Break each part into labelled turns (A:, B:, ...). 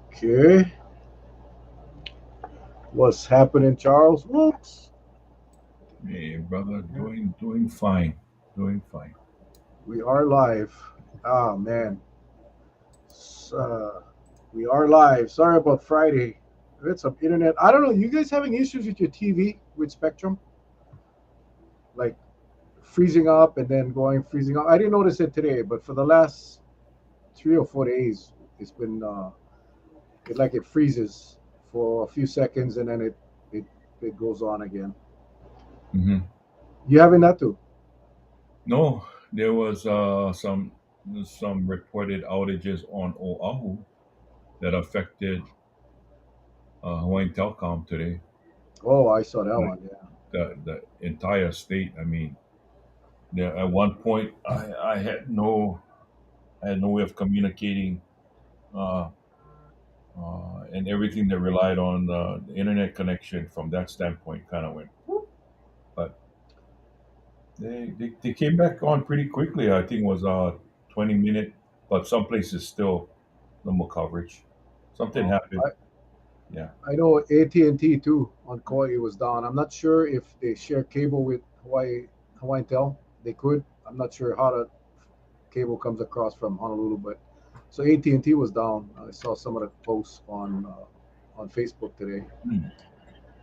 A: Okay, what's happening, Charles? Whoops.
B: Hey, brother, doing fine, doing fine.
A: We are live. Ah, man. S- Uh, we are live. Sorry about Friday. We had some internet. I don't know. You guys having issues with your TV with Spectrum? Like freezing up and then going freezing up? I didn't notice it today, but for the last 3 or 4 days, it's been it freezes for a few seconds and then it it goes on again.
B: hmm
A: You having that too?
B: No, there was some reported outages on Oahu that affected Hawaiian Telecom today.
A: Oh, I saw that
B: Like
A: one. Yeah.
B: the entire state. I mean, there at one point I had no way of communicating, uh, and everything that relied on the internet connection from that standpoint kind of went. Whoop. But they came back on pretty quickly. I think it was 20 minute, but some places still no more coverage. Something
A: Oh,
B: happened. Yeah.
A: I know AT&T too on Kauai was down. I'm not sure if they share cable with Hawaiian Tel. They could. I'm not sure how the cable comes across from Honolulu, but so AT&T was down. I saw some of the posts on Facebook today.
B: Hmm.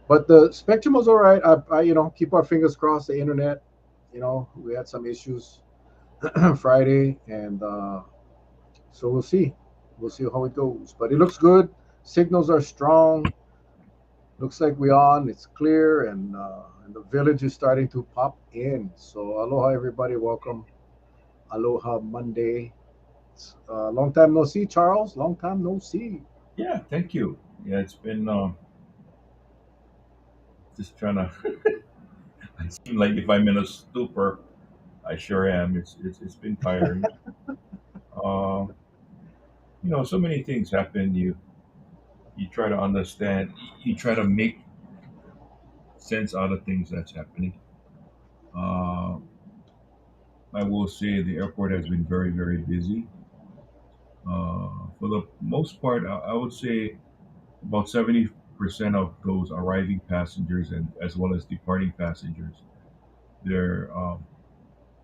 A: But the Spectrum was all right. I keep our fingers crossed. The internet, we had some issues Friday, and so we'll see. We'll see how it goes. But it looks good. Signals are strong. Looks like we're on. It's clear, and the village is starting to pop in. So aloha, everybody. Welcome. Aloha Monday. Long time no see, Charles. Long time no see.
B: Yeah. Thank you. Yeah, it's been just trying to. I seem like if I'm in a stupor, I sure am. It's been tiring. Uh, so many things happen. You try to understand. You try to make sense out of things that's happening. Uh, I will say the airport has been very very busy. For the most part, I would say about 70% of those arriving passengers and as well as departing passengers, they're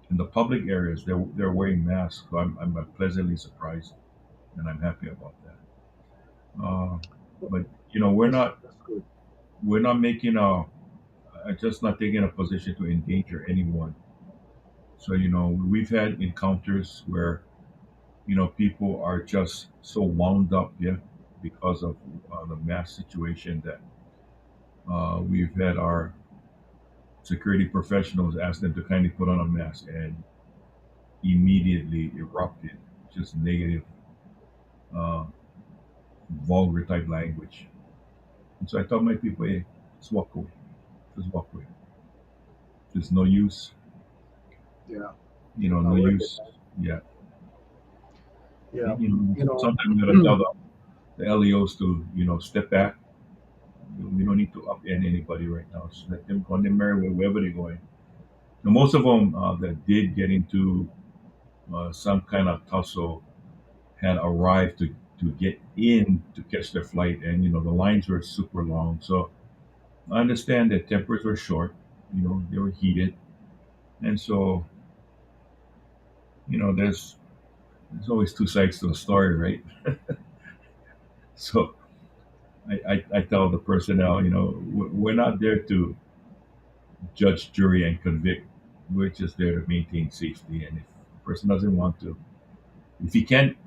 B: in the public areas. They're wearing masks. So I'm pleasantly surprised, and I'm happy about that. Uh, but
A: That's that's good.
B: we're not making just not taking a position to endanger anyone. So we've had encounters where people are just so wound up, yeah, because of the mask situation that we've had our security professionals ask them to kindly put on a mask and immediately erupted just negative, uh, vulgar type language. And so I told my people, hey, just walk away. Just walk away. There's no use,
A: Yeah,
B: no
A: not worth it,
B: use.
A: man.
B: Yeah.
A: Yeah,
B: And,
A: you know,
B: sometimes we got to tell the LEOs to, step back. We don't need to upend anybody right now. Just let them go on their merry way, wherever they're going. Now, most of them that did get into some kind of tussle had arrived to get in to catch their flight, and the lines were super long. So I understand that tempers were short. They were heated, and so there's always two sides to a story, right? So I tell the personnel, we're not there to judge, jury, and convict. We're just there to maintain safety, and if the person doesn't want to, if he can't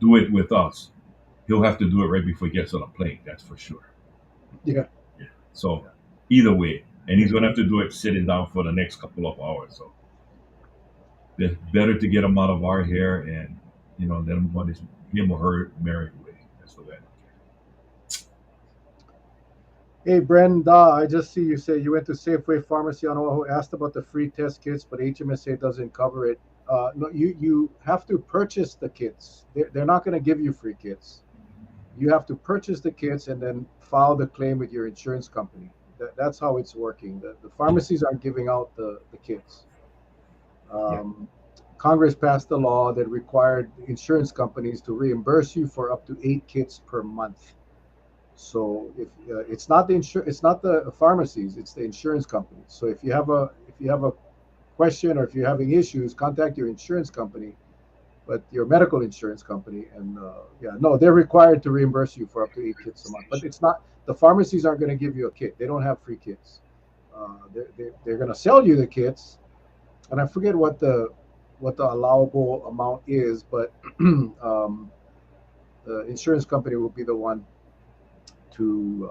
B: do it with us, he'll have to do it right before he gets on a plane. That's for sure.
A: yeah,
B: So either way, and he's gonna have to do it sitting down for the next couple of hours. So it's better to get him out of our hair and let him go on him or her merry way. That's the way I look
A: Hey, Brenda, I just see you say you went to Safeway Pharmacy on Oahu, asked about the free test kits, but HMSA doesn't cover it. No, you have to purchase the kits. They're not going to give you free kits. You have to purchase the kits and then file the claim with your insurance company. That's how it's working. The pharmacies aren't giving out the kits.
B: at it.
A: Um, Congress passed a law that required insurance companies to reimburse you for up to 8 kits per month. So if it's not it's not the pharmacies, it's the insurance companies. So if you have a question or if you're having issues, contact your insurance company, but your medical insurance company, and yeah, no, they're required to reimburse you for up to 8 kits a month. But it's not the pharmacies aren't going to give you a kit. They don't have free kits. They're going to sell you the kits, and I forget what the allowable amount is, but the insurance company will be the one to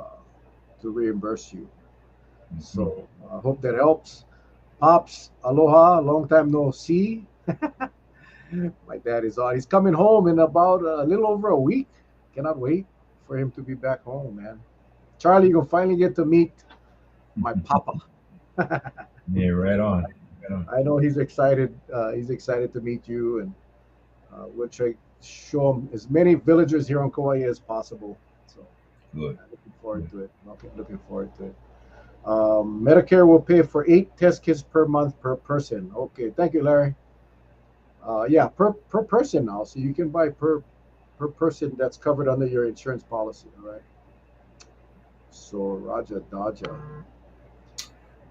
A: reimburse you.
B: Mhm.
A: So I hope that helps. Pops, aloha, long time no see. My dad is on. He's coming home in about a little over a week. Cannot wait for him to be back home, man. Charlie, you'll finally get to meet my papa.
B: Yeah, right on. Right on.
A: I know he's excited. He's excited to meet you, and we'll try to show him as many villagers here on Kauai as possible. So
B: Good.
A: I'm looking forward
B: Good.
A: to it. Looking forward to it. Medicare will pay for 8 test kits per month per person. Okay, thank you, Larry. Yeah, per person now, so you can buy per person that's covered under your insurance policy. All right. So Raja Daja.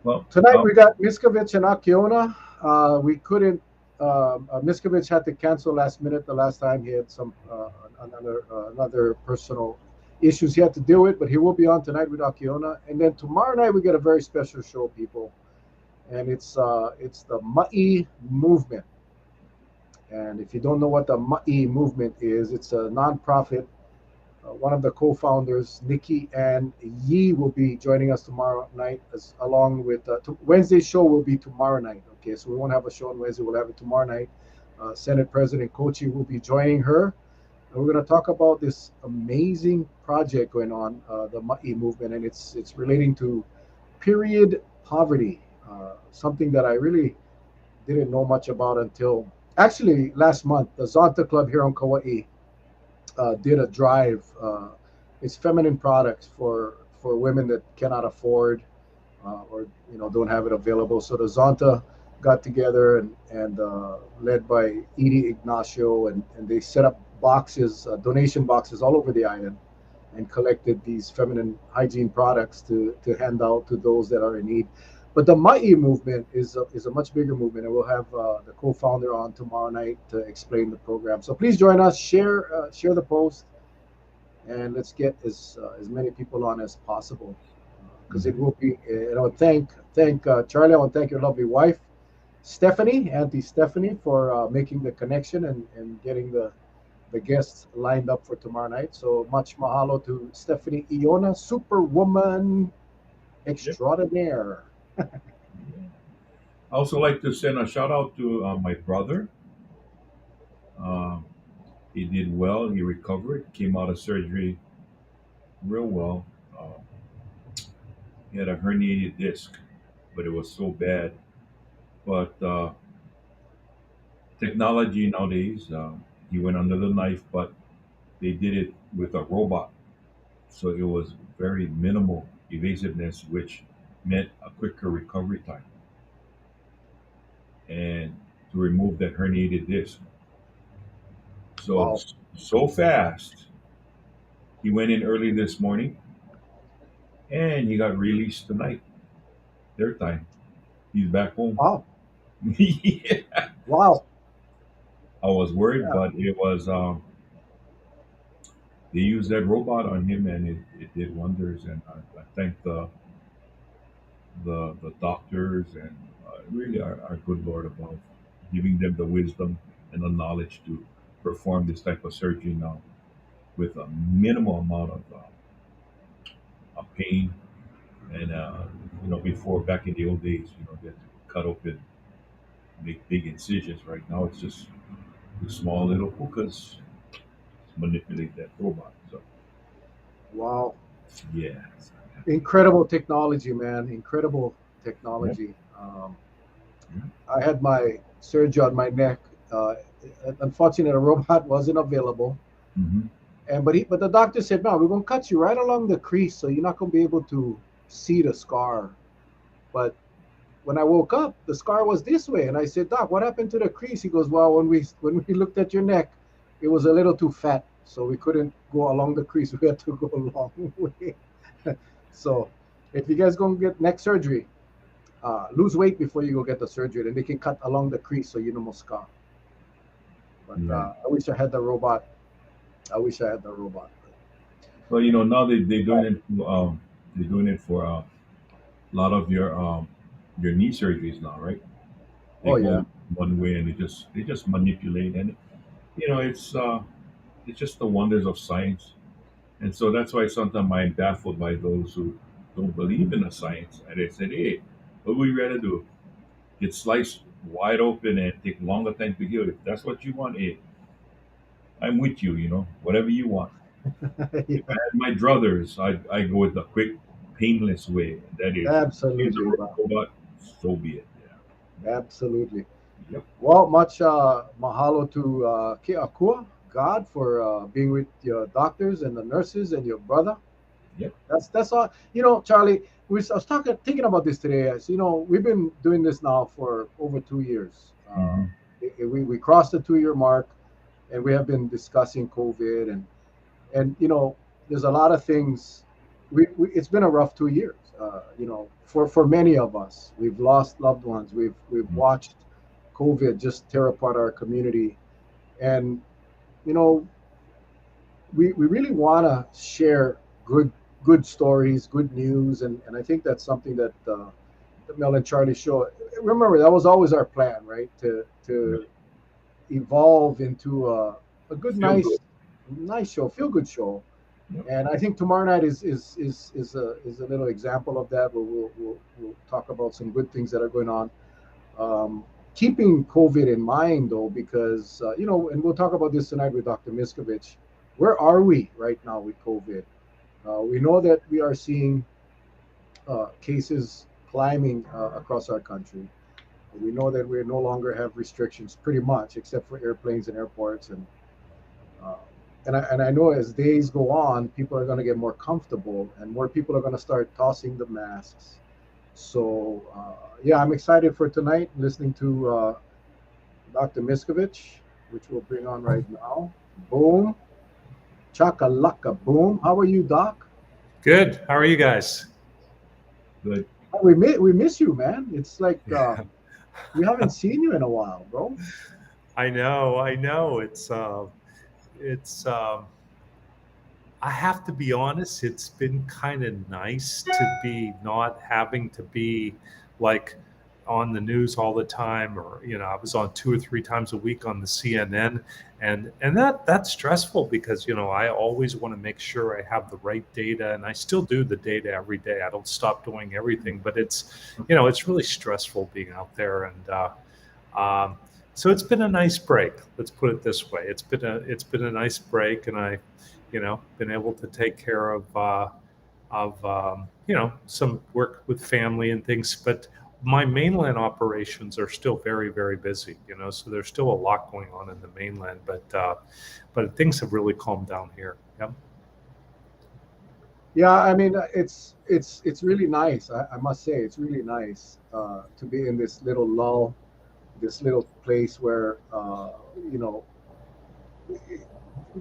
B: Well,
A: Tonight we got Miscovich and Akiona. We couldn't. Miscovich had to cancel last minute. The last time he had some another personal issues he had to deal with, but he will be on tonight with Akiona. And then tomorrow night we get a very special show, people, and it's the Ma'i movement. And if you don't know what the Ma'i movement is, it's a nonprofit. One of the co-founders, Nikki and Yi, will be joining us tomorrow night, along with Wednesday's show will be tomorrow night. Okay, so we won't have a show on Wednesday; we'll have it tomorrow night. Senate President Kochi will be joining her, and we're going to talk about this amazing project going on, the Ma'i movement, and it's relating to period poverty, something that I really didn't know much about until actually last month. The Zonta Club here on Kauai did a drive. It's feminine products for women that cannot afford or don't have it available. So the Zonta got together and led by Edie Ignacio, and they set up boxes, donation boxes all over the island, and collected these feminine hygiene products to hand out to those that are in need. But the Ma'i movement is a much bigger movement, and we'll have the co-founder on tomorrow night to explain the program. So please join us, share the post, and let's get as many people on as possible, because it
B: mhm.
A: will be. Thank Charlie. I want to thank your lovely wife, Stephanie, Auntie Stephanie, for making the connection and getting the guests lined up for tomorrow night. So much mahalo to Stephanie Iona, Superwoman
B: Yeah.
A: extraordinaire.
B: Yeah. I also like to send a shout out to my brother. Uh, he did well. He recovered. Came out of surgery real well. Uh, he had a herniated disc, but it was so bad. But technology nowadays, he went under the knife, but they did it with a robot. So it was very minimal evasiveness, which meant a quicker recovery time and to remove that herniated disc. So,
A: Wow.
B: so fast. He went in early this morning and he got released tonight, their time. He's back home.
A: Wow.
B: Yeah.
A: Wow.
B: I was worried,
A: Yeah.
B: but it was, they used that robot on him and it did wonders. And I thank the doctors and really our good Lord above, giving them the wisdom and the knowledge to perform this type of surgery now with a minimal amount of pain. And before back in the old days, they had to cut open, make big incisions. Right now, it's just with small little hookahs manipulate that robot. So
A: Wow.
B: yeah,
A: Incredible technology, man. Incredible
B: yeah,
A: technology.
B: yeah.
A: I had my surgery on my neck. Uh, Unfortunately, a robot wasn't available.
B: Hmm.
A: But the doctor said, no, we're gonna cut you right along the crease, so you're not gonna be able to see the scar. But when I woke up, the scar was this way. And I said, Doc, what happened to the crease? He goes, well, when we looked at your neck, it was a little too fat, so we couldn't go along the crease. We had to go a long way. So if you guys gonna get neck surgery, lose weight before you go get the surgery, then they can cut along the crease so you no more scar. But
B: Right.
A: I wish I had the robot. I wish I had the robot.
B: Well, now they're doing it for a lot of your knee surgeries now, right? They
A: Oh yeah.
B: go one way and they just manipulate, and it's just the wonders of science. And so that's why sometimes I'm baffled by those who don't believe in the science. And they said, hey, what would you rather do? Get sliced wide open and take longer time to heal. If that's what you want, hey, I'm with you, whatever you want. If I
A: Yeah,
B: had my druthers, I go with the quick, painless way. That is, use
A: absolutely,
B: a
A: bro.
B: robot, so be it.
A: Absolutely.
B: Yeah. Yep.
A: Well, much mahalo to Ke Akua, God, for being with your doctors and the nurses and your brother.
B: Yep.
A: That's all. Charlie, I was thinking about this today. As you know, we've been doing this now for over 2 years.
B: Hmm.
A: We crossed the 2 year mark, and we have been discussing COVID, and there's a lot of things. It's been a rough 2 years. For many of us, we've lost loved ones. We've watched COVID just tear apart our community, and you know we really want to share good stories, good news, and I think that's something that the Mel and Charlie show. Remember, that was always our plan, right? To
B: Right.
A: evolve into a good,
B: Feel good.
A: nice show, feel good show.
B: Yep.
A: And I think tomorrow night is a little example of that. Where we'll talk about some good things that are going on. Um, Keeping COVID in mind, though, because and we'll talk about this tonight with Dr. Miscovich. Where are we right now with COVID? We know that we are seeing cases climbing across our country. We know that we no longer have restrictions, pretty much, except for airplanes and airports. Uh, and I know as days go on, people are going to get more comfortable, and more people are going to start tossing the masks. So yeah, I'm excited for tonight, listening to Dr. Miscovich, which we'll bring on right now. Boom, chakalaka, boom. How are you, Doc?
C: Good. How are you guys?
B: Good.
A: We miss you, man. It's like we haven't seen you in a while, bro.
C: I know. I know. It's. I have to be honest. It's been kind of nice to be not having to be like on the news all the time, or I was on 2 or 3 times a week on the CNN, and that's stressful because I always want to make sure I have the right data, and I still do the data every day. I don't stop doing everything, but it's really stressful being out there, and um, so it's been a nice break. Let's put it this way. It's been a nice break, and I, been able to take care of some work with family and things. But my mainland operations are still very, very busy. So there's still a lot going on in the mainland, but things have really calmed down here. Yep.
A: Yeah, I mean, it's really nice. I must say, it's really nice to be in this little lull, this little place where you know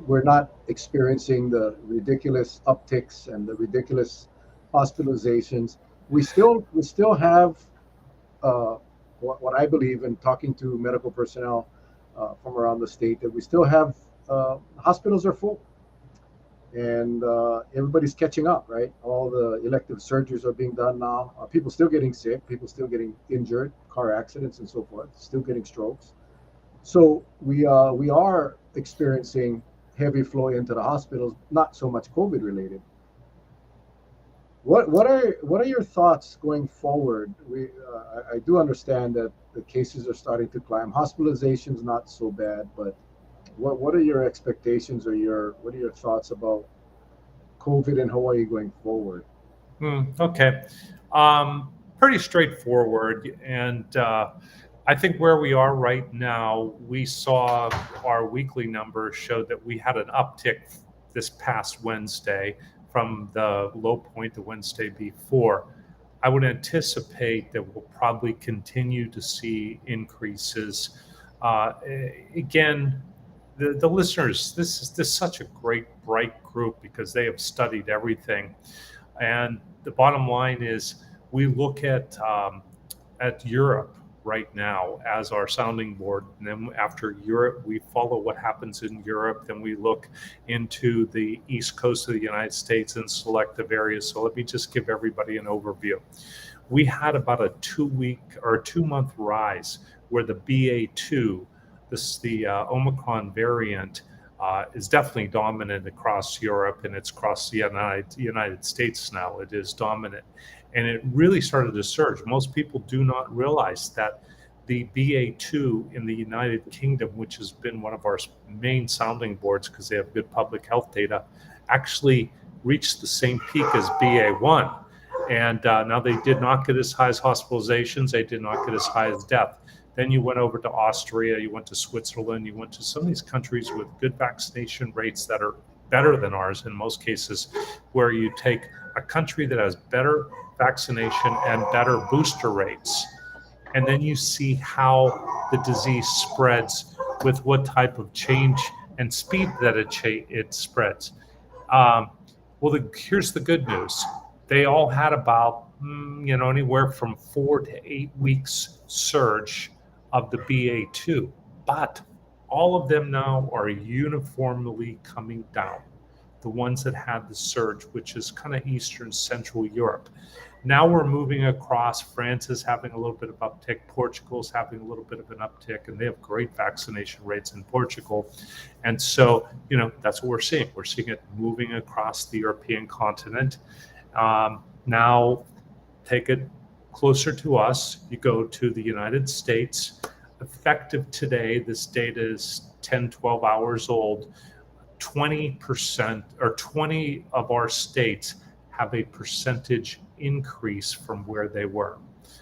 A: we're not experiencing the ridiculous upticks and the ridiculous hospitalizations. We still have uh, what I believe in talking to medical personnel from around the state, that we still have hospitals are full, and everybody's catching up. Right, all the elective surgeries are being done now. People still getting sick, people still getting injured, car accidents and so forth, still getting strokes. So we are experiencing heavy flow into the hospitals, not so much COVID related. What are your thoughts going forward? I do understand that the cases are starting to climb. Hospitalizations not so bad, but what are your expectations, or what are your thoughts about COVID in Hawaii going forward?
C: Okay. Pretty straightforward. And I think where we are right now, we saw our weekly numbers showed that we had an uptick this past Wednesday from the low point the Wednesday before. I would anticipate that we'll probably continue to see increases. Uh, Again, the listeners, this is such a great, bright group because they have studied everything. And the bottom line is, we look at Europe right now as our sounding board, and then after Europe, we follow what happens in Europe. Then we look into the east coast of the United States and selective areas. So let me just give everybody an overview. We had about a 2 week or 2 month rise where the BA2, the Omicron variant, is definitely dominant across Europe, and it's across the United States now. It is dominant. And it really started to surge. Most people do not realize that the BA2 in the United Kingdom, which has been one of our main sounding boards because they have good public health data, actually reached the same peak as BA1. And now they did not get as high as hospitalizations, they did not get as high as death. Then you went over to Austria, you went to Switzerland, you went to some of these countries with good vaccination rates that are better than ours in most cases, where you take a country that has better vaccination and better booster rates, and then you see how the disease spreads with what type of change and speed that it spreads. Well, here's the good news. They all had about, anywhere from 4 to 8 weeks surge of the BA2, but all of them now are uniformly coming down. The ones that had the surge, which is kind of Eastern Central Europe. Now we're moving across. France is having a little bit of uptick. Portugal is having a little bit of an uptick, and they have great vaccination rates in Portugal. And so, that's what we're seeing. We're seeing it moving across the European continent. Now, take it closer to us. You go to the United States. Effective today, this data is 10, 12 hours old. 20% or 20 of our states have a percentage increase from where they were,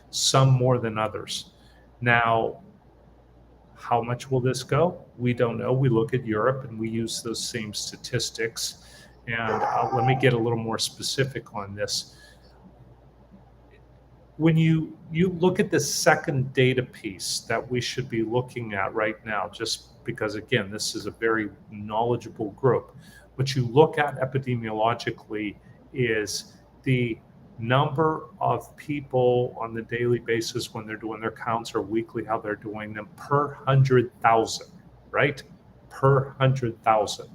C: some more than others. Now, how much will this go? We don't know. We look at Europe and we use those same statistics. And let me get a little more specific on this. When you look at the second data piece that we should be looking at right now, just because, again, this is a very knowledgeable group, what you look at epidemiologically is the number of people on the daily basis when they're doing their counts, or weekly, how they're doing them, per 100,000, right? Per 100,000.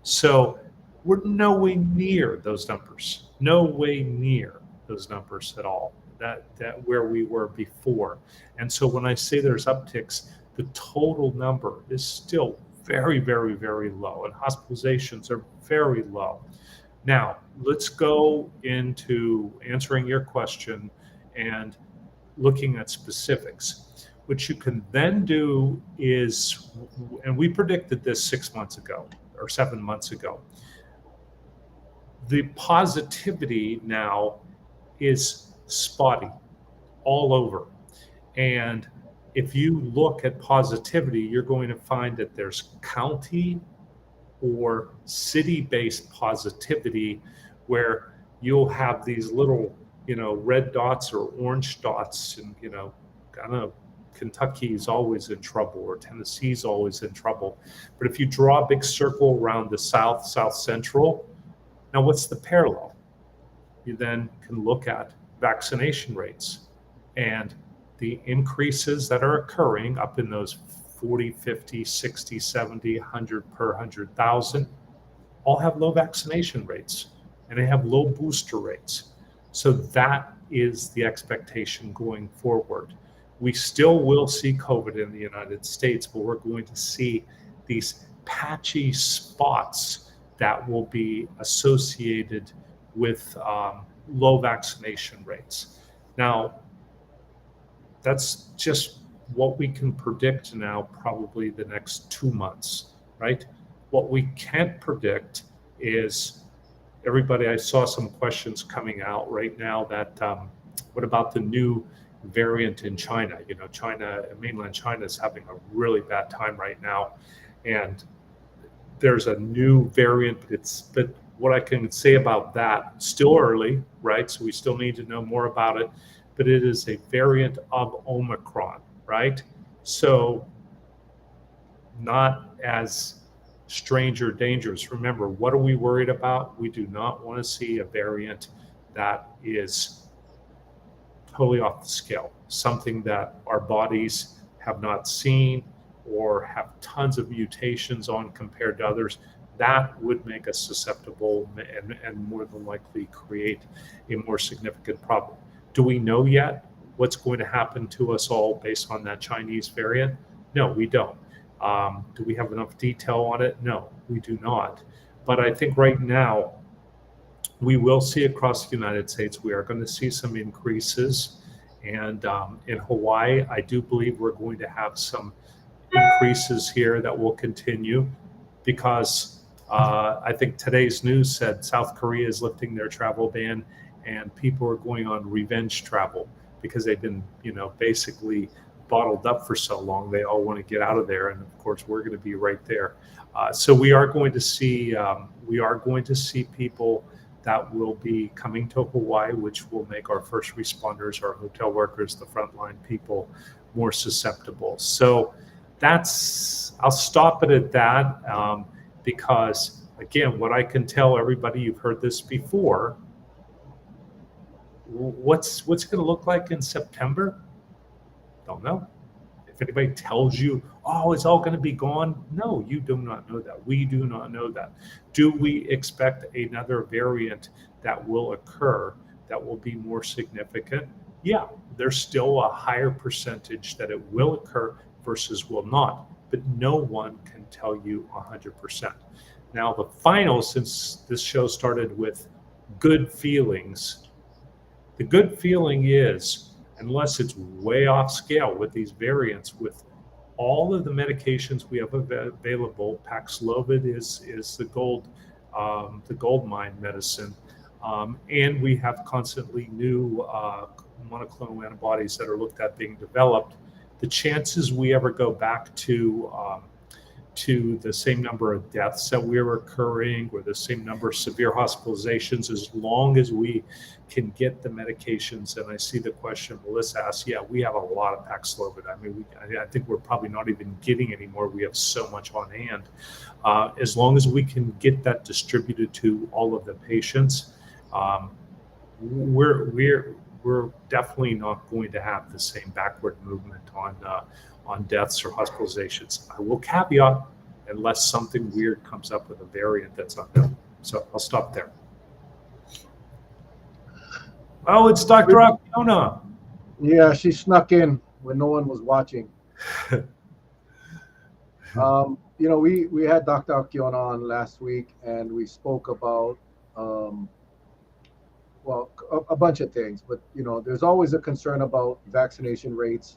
C: So we're no way near those numbers, no way near those numbers at all. That where we were before. And so when I say there's upticks, the total number is still very, very, very low, and hospitalizations are very low. Now, let's go into answering your question and looking at specifics. What you can then do is, and we predicted this 6 months ago or 7 months ago, the positivity now is spotty all over. And if you look at positivity, you're going to find that there's county or city-based positivity where you'll have these little, red dots or orange dots, and, kind of Kentucky's always in trouble, or Tennessee's always in trouble. But if you draw a big circle around the South Central, now what's the parallel? You then can look at vaccination rates and the increases that are occurring up in those 40, 50, 60, 70, 100 per 100,000, all have low vaccination rates, and they have low booster rates. So that is the expectation going forward. We still will see COVID in the United States, but we're going to see these patchy spots that will be associated with low vaccination rates. Now, that's just what we can predict now, probably the next 2 months, right? What we can't predict is, everybody, I saw some questions coming out right now that, what about the new variant in China? Mainland China is having a really bad time right now. And there's a new variant, but what I can say about that, still early, right? So we still need to know more about it, but it is a variant of Omicron, right? So not as strange or dangerous. Remember, what are we worried about? We do not want to see a variant that is totally off the scale, something that our bodies have not seen or have tons of mutations on compared to others. That would make us susceptible and more than likely create a more significant problem. Do we know yet what's going to happen to us all based on that Chinese variant? No, we don't. Do we have enough detail on it? No, we do not. But I think right now, we will see across the United States, we are going to see some increases. And in Hawaii, I do believe we're going to have some increases here that will continue because I think today's news said South Korea is lifting their travel ban and people are going on revenge travel because they've been, basically bottled up for so long. They all want to get out of there. And of course, we're going to be right there. So we are going to see people that will be coming to Hawaii, which will make our first responders, our hotel workers, the frontline people more susceptible. So I'll stop it at that because, again, what I can tell everybody, you've heard this before, what's it going to look like in September? Don't know. If anybody tells you, oh, it's all going to be gone, no, you do not know that. We do not know that. Do we expect another variant that will occur that will be more significant? Yeah, there's still a higher percentage that it will occur versus will not, but no one can tell you 100%. Now, the final, since this show started with good feelings, the good feeling is, unless it's way off scale with these variants, with all of the medications we have available, Paxlovid is the gold mine medicine, and we have constantly new monoclonal antibodies that are looked at being developed. The chances we ever go back to the same number of deaths that we're occurring or the same number of severe hospitalizations, as long as we can get the medications. And I see the question Melissa asked, yeah, we have a lot of Paxlovid. I mean, I think we're probably not even getting any more. We have so much on hand. As long as we can get that distributed to all of the patients, we're definitely not going to have the same backward movement on deaths or hospitalizations. I will caveat, unless something weird comes up with a variant that's unknown. So I'll stop there. Oh, it's Dr. Akiona.
A: Yeah, she snuck in when no one was watching. We had Dr. Akiona on last week, and we spoke about a bunch of things. But there's always a concern about vaccination rates,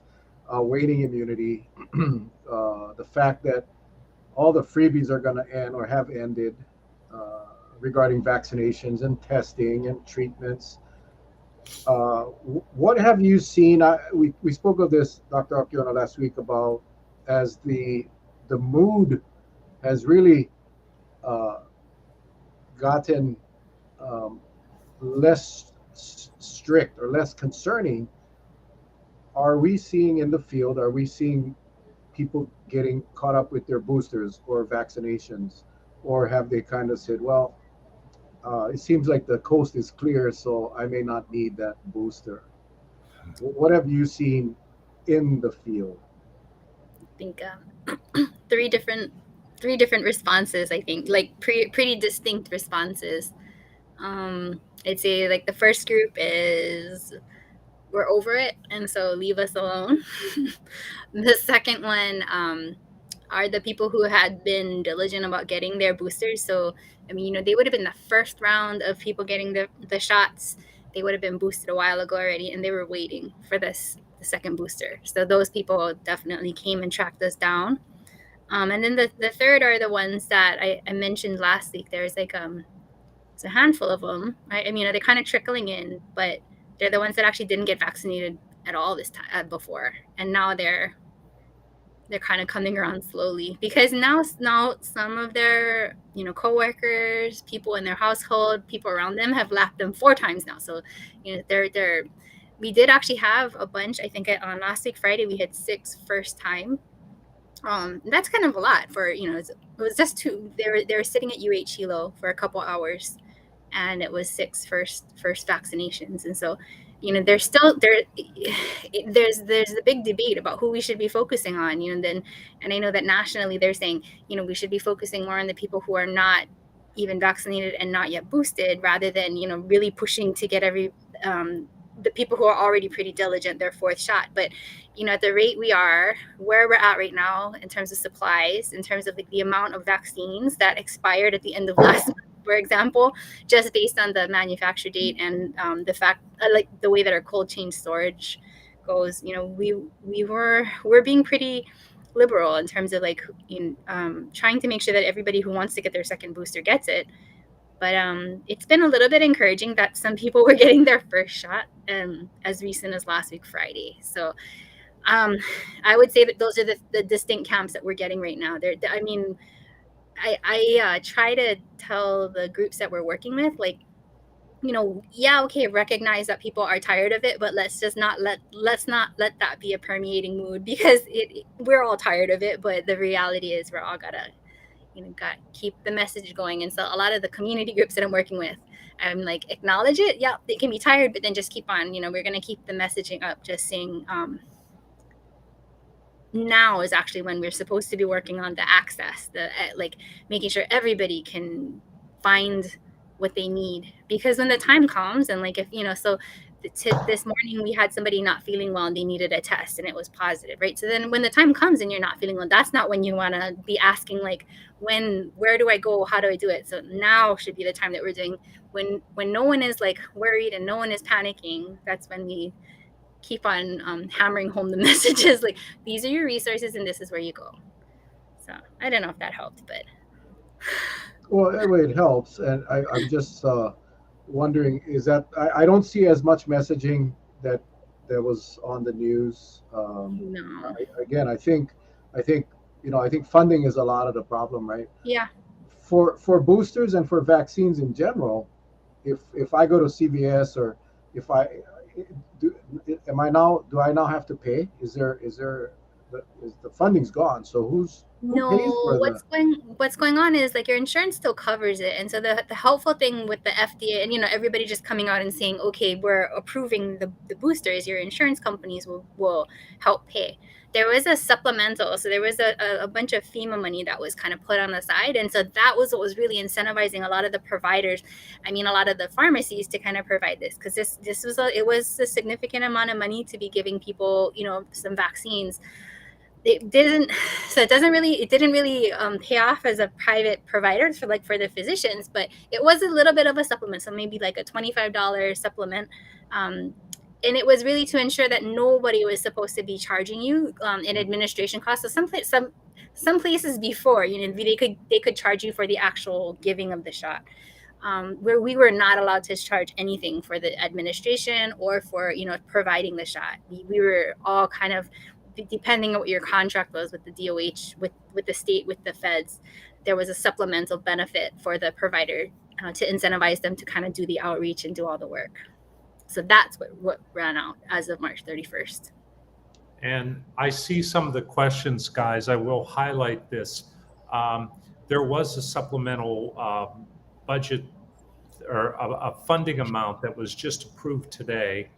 A: waning immunity, the fact that all the freebies are going to end or have ended regarding vaccinations and testing and treatments. What have you seen? We spoke of this, Dr. Akiona, last week about as the mood has really gotten less strict or less concerning. Are we seeing in the field, are we seeing people getting caught up with their boosters or vaccinations? Or have they kind of said, well, it seems like the coast is clear, so I may not need that booster? What have you seen in the field?
D: I think three different responses, I think, like pretty distinct responses. I'd say like the first group is, we're over it, and so leave us alone. The second one are the people who had been diligent about getting their boosters. So, I mean, they would have been the first round of people getting the shots. They would have been boosted a while ago already, and they were waiting for the second booster. So those people definitely came and tracked us down. And then the third are the ones that I mentioned last week. There's like it's a handful of them, right? I mean, they're kind of trickling in, but they're the ones that actually didn't get vaccinated at all this time before, and now they're they're kind of coming around slowly, because now some of their coworkers, people in their household, people around them have lapped them 4 times now. So they're we did actually have a bunch. I think on last week Friday we had 6 first time. That's kind of a lot for it was just 2. They were sitting at UH Hilo for a couple hours, and it was 6 first vaccinations. And so there's still there's the big debate about who we should be focusing on. And I know that nationally they're saying we should be focusing more on the people who are not even vaccinated and not yet boosted, rather than really pushing to get the people who are already pretty diligent their 4th shot. But at the rate we are, where we're at right now in terms of supplies, in terms of the amount of vaccines that expired at the end of last month, for example, just based on the manufacture date and the fact, like the way that our cold chain storage goes, we're being pretty liberal in terms of trying to make sure that everybody who wants to get their 2nd booster gets it. But it's been a little bit encouraging that some people were getting their 1st shot as recent as last week Friday. So I would say that those are the distinct camps that we're getting right now. I try to tell the groups that we're working with, recognize that people are tired of it, but let's not let that be a permeating mood, because we're all tired of it. But the reality is we're all gotta keep the message going. And so a lot of the community groups that I'm working with, I'm like, acknowledge it. Yeah, they can be tired, but then just keep on. We're going to keep the messaging up, just saying now is actually when we're supposed to be working on the access, making sure everybody can find what they need. Because when the time comes, and this morning we had somebody not feeling well and they needed a test and it was positive, right? So then when the time comes and you're not feeling well, that's not when you want to be asking where do I go, how do I do it? So now should be the time that we're doing, when no one is worried and no one is panicking. That's when we keep on hammering home the messages, these are your resources and this is where you go. So I don't know if that helped, but
A: Well, anyway, it helps, and I'm just wondering, is that I don't see as much messaging that was on the news.
D: no.
A: Again, I think I think funding is a lot of the problem, right?
D: Yeah.
A: For boosters and for vaccines in general, if I go to CVS, or if I do, do I now have to pay? Is the funding's gone? So who pays for
D: what's going on is your insurance still covers it. And so the helpful thing with the FDA and everybody just coming out and saying, okay, we're approving the boosters, your insurance companies will help pay. There was a supplemental, so there was a bunch of FEMA money that was kind of put on the side, and so that was what was really incentivizing a lot of the providers, a lot of the pharmacies, to kind of provide this, because this was a significant amount of money to be giving people some vaccines. It didn't really pay off as a private provider for the physicians, but it was a little bit of a supplement, so maybe a $25 supplement, and it was really to ensure that nobody was supposed to be charging you in administration costs. So some places before, they could charge you for the actual giving of the shot, where we were not allowed to charge anything for the administration or for providing the shot. We were all kind of, depending on what your contract was with the DOH, with the state, with the feds, there was a supplemental benefit for the provider to incentivize them to kind of do the outreach and do all the work. So that's what ran out as of March 31st.
C: And I see some of the questions, guys. I will highlight this. There was a supplemental budget or a funding amount that was just approved today.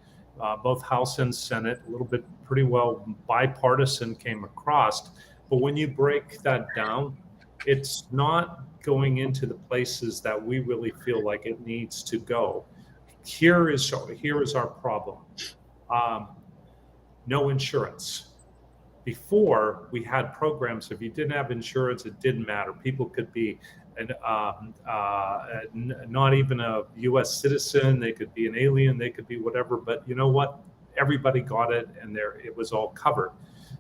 C: Both House and Senate, a little bit pretty well bipartisan came across. But when you break that down, it's not going into the places that we really feel like it needs to go. Here is our problem. No insurance. Before, we had programs. If you didn't have insurance, it didn't matter. People could be not even a U.S. citizen. They could be an alien. They could be whatever. But you know what? Everybody got it, and it was all covered.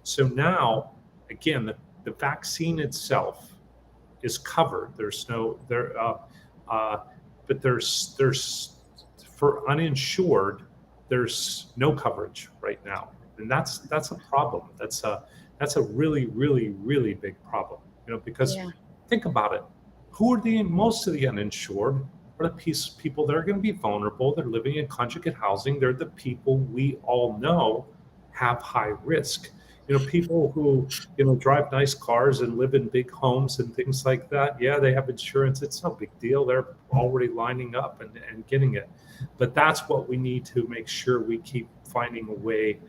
C: So now, again, the vaccine itself is covered. But there's for uninsured, there's no coverage right now, and that's a problem. That's a really, really, really big problem, because
D: Yeah.
C: think about it. Who are most of the uninsured are the people that are going to be vulnerable. They're living in conjugate housing. They're the people we all know have high risk. People who, drive nice cars and live in big homes and things like that. Yeah, they have insurance. It's no big deal. They're already lining up and getting it. But that's what we need to make sure we keep finding a way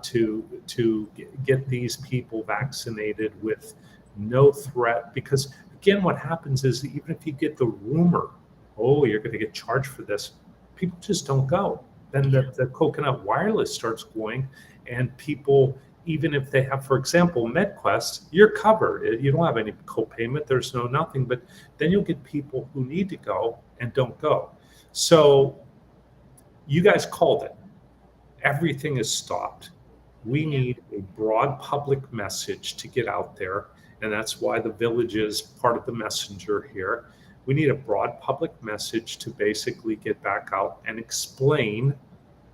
C: to get these people vaccinated with no threat. Because again, what happens is even if you get the rumor, oh, you're going to get charged for this, people just don't go. Then the coconut wireless starts going, and people, even if they have, for example, MedQuest, you're covered. You don't have any copayment. There's no nothing. But then you'll get people who need to go and don't go. So you guys called it. Everything is stopped. We need a broad public message to get out there. And that's why the village is part of the messenger here. We need a broad public message to basically get back out and explain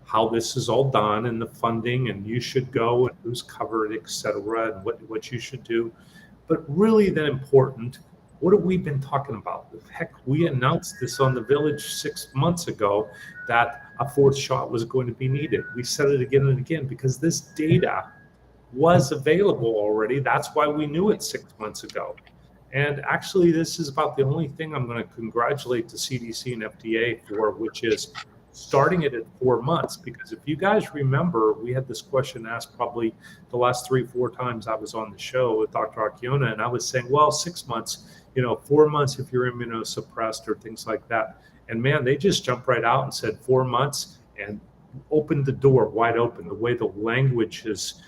C: how this is all done and the funding, and you should go and who's covered, et cetera, and what you should do. But really then important, what have we been talking about? Heck, we announced this on the village 6 months ago that a fourth shot was going to be needed. We said it again and again because this data was available already. That's why we knew it 6 months ago. And actually, this is about the only thing I'm going to congratulate the CDC and FDA for, which is starting it at 4 months. Because if you guys remember, we had this question asked probably the last 3-4 times I was on the show with Dr. Akiona, and I was saying, well, 6 months, 4 months if you're immunosuppressed or things like that. And man, they just jumped right out and said 4 months and opened the door wide open. The way the language is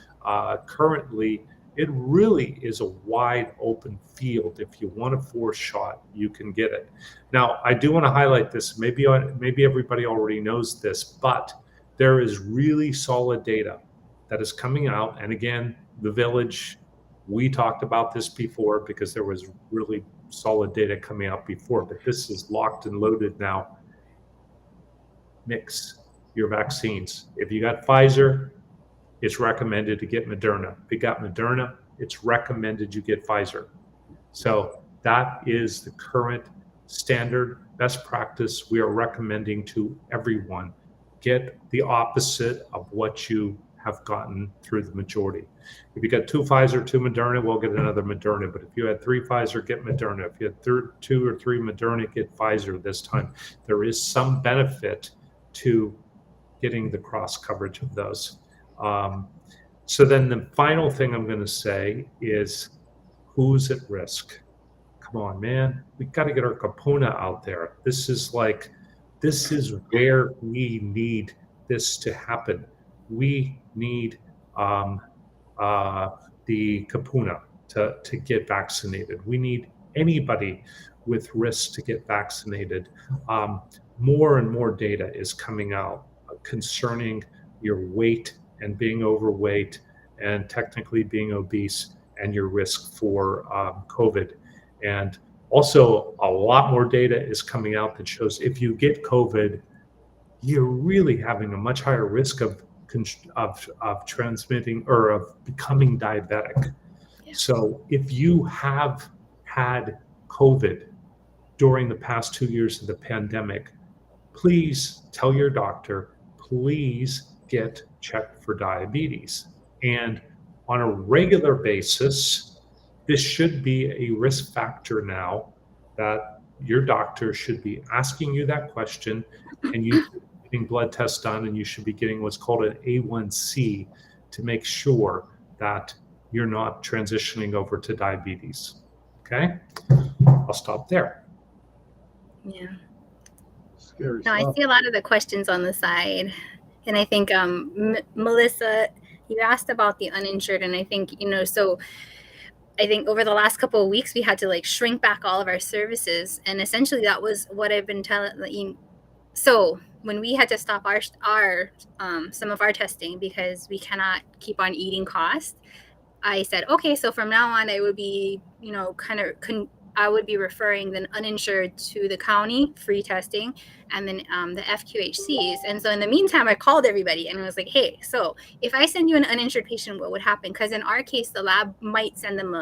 C: currently, it really is a wide open field. If you want a fourth shot, you can get it. Now, I do want to highlight this. Maybe everybody already knows this, but there is really solid data that is coming out. And again, the village, we talked about this before because there was really solid data coming out before, but this is locked and loaded now. Mix your vaccines. If you got Pfizer, it's recommended to get Moderna. If you got Moderna, it's recommended you get Pfizer. So that is the current standard best practice we are recommending to everyone. Get the opposite of what you have gotten through the majority. If you got 2 Pfizer, 2 Moderna, we'll get another Moderna. But if you had 3 Pfizer, get Moderna. If you had 2 or 3 Moderna, get Pfizer this time. There is some benefit to getting the cross coverage of those. So then the final thing I'm going to say is who's at risk? Come on, man. We got to get our Capona out there. This is where we need this to happen. We need the Capona to get vaccinated. We need anybody with risk to get vaccinated. More and more data is coming out concerning your weight and being overweight and technically being obese and your risk for COVID. And also a lot more data is coming out that shows if you get COVID, you're really having a much higher risk of transmitting or of becoming diabetic. Yeah. So if you have had COVID during the past 2 years of the pandemic, please tell your doctor, please get checked for diabetes. And on a regular basis, this should be a risk factor now that your doctor should be asking you that question, and you should be getting blood tests done, and you should be getting what's called an A1C to make sure that you're not transitioning over to diabetes. Okay? I'll stop there.
D: Yeah.
A: Scary
D: No, I
A: stuff.
D: see a lot of the questions on the side. And I think, Melissa, you asked about the uninsured. And I think, so I think over the last couple of weeks, we had to shrink back all of our services. And essentially that was what I've been telling you. So when we had to stop our some of our testing because we cannot keep on eating cost, I said, okay, so from now on, it would be, kind of I would be referring the uninsured to the county free testing, and then the FQHCs. And so in the meantime, I called everybody and was like, hey, so if I send you an uninsured patient, what would happen? Because in our case, the lab might send them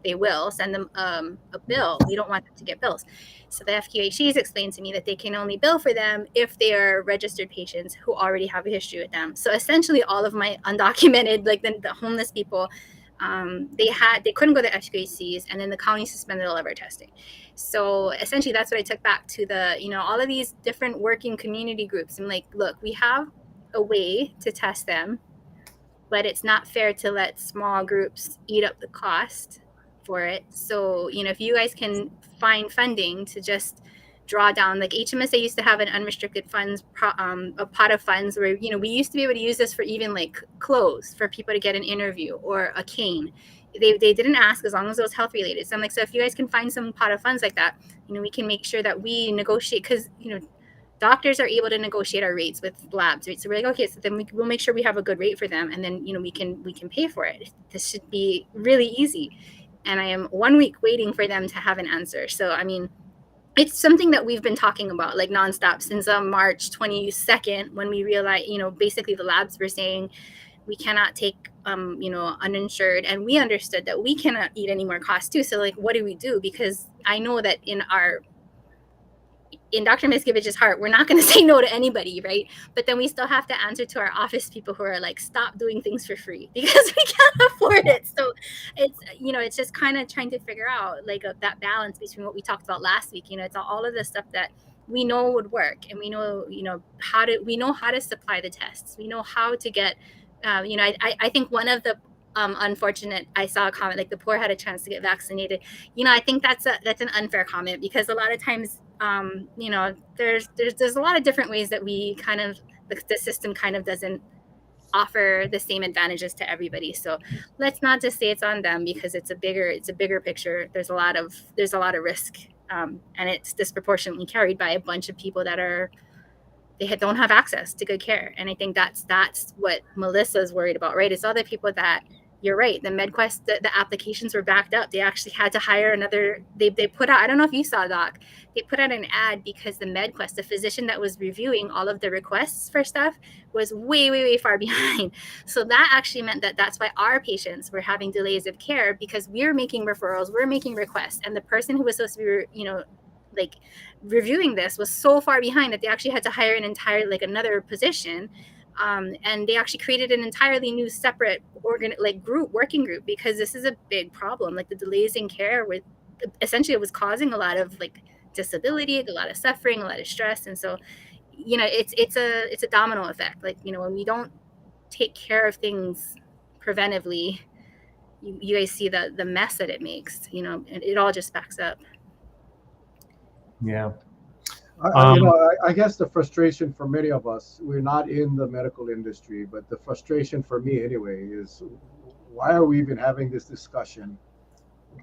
D: they will send them a bill. We don't want them to get bills. So the FQHCs explained to me that they can only bill for them if they are registered patients who already have a history with them. So essentially all of my undocumented, like the homeless people, they couldn't go to FQHCs, and then the county suspended all of our testing. So essentially that's what I took back to all of these different working community groups. I'm like, look, we have a way to test them, but it's not fair to let small groups eat up the cost for it. So, if you guys can find funding to just draw down, like HMSA used to have an unrestricted funds, a pot of funds where, we used to be able to use this for even like clothes for people to get an interview or a cane. They didn't ask as long as it was health related. So I'm like, so if you guys can find some pot of funds like that, we can make sure that we negotiate, because, doctors are able to negotiate our rates with labs, right? So we're like, okay, so then we'll make sure we have a good rate for them, and then we can pay for it. This should be really easy. And I am 1 week waiting for them to have an answer. So I mean, it's something that we've been talking about like nonstop since March 22nd, when we realized, basically the labs were saying we cannot take uninsured, and we understood that we cannot eat any more costs too. So like, what do we do? Because I know that in Dr. Miscovich's heart, we're not going to say no to anybody, right? But then we still have to answer to our office people who are like, stop doing things for free, because we can't afford it. So it's just kind of trying to figure out like that balance between what we talked about last week. It's all of the stuff that we know would work, and we know how to supply the tests. We know how to get I think one of the unfortunate, I saw a comment like the poor had a chance to get vaccinated. I think that's an unfair comment, because a lot of times there's a lot of different ways that we kind of the system kind of doesn't offer the same advantages to everybody. So let's not just say it's on them, because it's a bigger picture. There's a lot of risk, and it's disproportionately carried by a bunch of people that don't have access to good care. And I think that's what Melissa's worried about, right? It's other people that, you're right, the MedQuest, the applications were backed up. They actually had to hire another, they put out, I don't know if you saw, Doc, they put out an ad because the MedQuest, the physician that was reviewing all of the requests for stuff, was way, way, way far behind. So that actually meant that's why our patients were having delays of care, because we're making referrals, we're making requests, and the person who was supposed to be, like reviewing this was so far behind that they actually had to hire an entire, like another position. And they actually created an entirely new separate working group, because this is a big problem. Like the delays in care with essentially it was causing a lot of like disability, a lot of suffering, a lot of stress. And so, it's a domino effect. Like, when we don't take care of things preventively, you guys see the mess that it makes, and it all just backs up.
C: Yeah.
A: I guess the frustration for many of us, we're not in the medical industry, but the frustration for me anyway is, why are we even having this discussion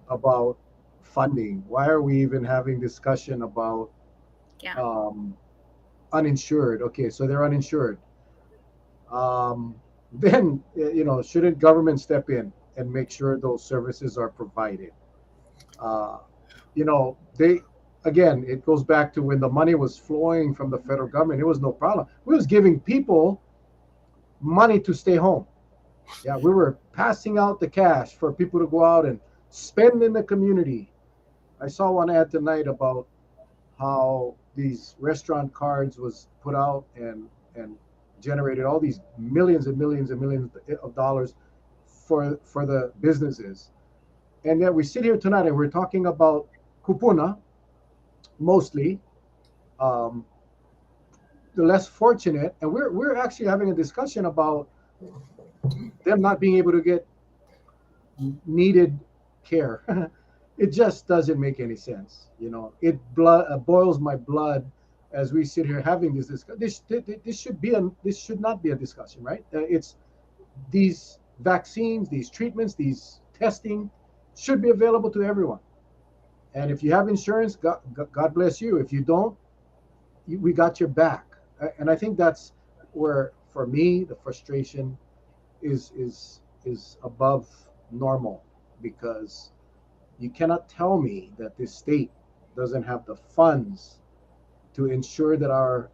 A: about funding? Why are we even having discussion about uninsured? Okay, so they're uninsured. Then, shouldn't government step in and make sure those services are provided? Again, it goes back to when the money was flowing from the federal government, it was no problem. We was giving people money to stay home. Yeah, we were passing out the cash for people to go out and spend in the community. I saw one ad tonight about how these restaurant cards was put out and generated all these millions and millions and millions of dollars for the businesses. And yet we sit here tonight and we're talking about kupuna, mostly the less fortunate, and we're actually having a discussion about them not being able to get needed care. It just doesn't make any sense. It boils my blood as we sit here having this discussion. This should not be a discussion, right? It's these vaccines, these treatments, these testing should be available to everyone. And if you have insurance, God bless you. If you don't, we got your back. And I think that's where, for me, the frustration is above normal, because You cannot tell me that this state doesn't have the funds to ensure that our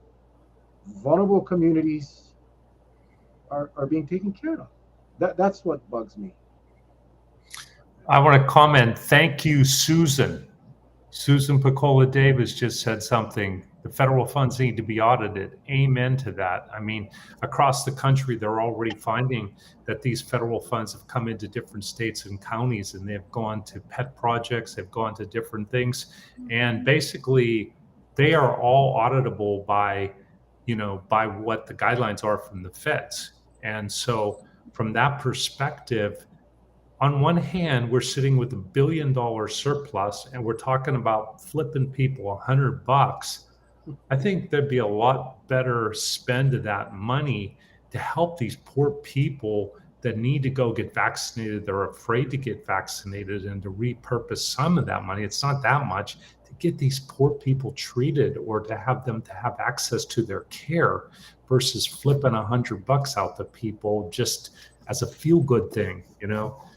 A: vulnerable communities are being taken care of. That's what bugs me.
C: I want to comment. Thank you, Susan. Susan Picola Davis just said something. The federal funds need to be audited. Amen to that. I mean, across the country, they're already finding that these federal funds have come into different states and counties, and they've gone to pet projects, they've gone to different things. And basically, they are all auditable by, by what the guidelines are from the feds. And so from that perspective, on one hand, we're sitting with $1 billion surplus and we're talking about flipping people $100. I think there'd be a lot better spend of that money to help these poor people that need to go get vaccinated. They're afraid to get vaccinated, and to repurpose some of that money. It's not that much to get these poor people treated or to have them to have access to their care versus flipping $100 out to people just as a feel good thing,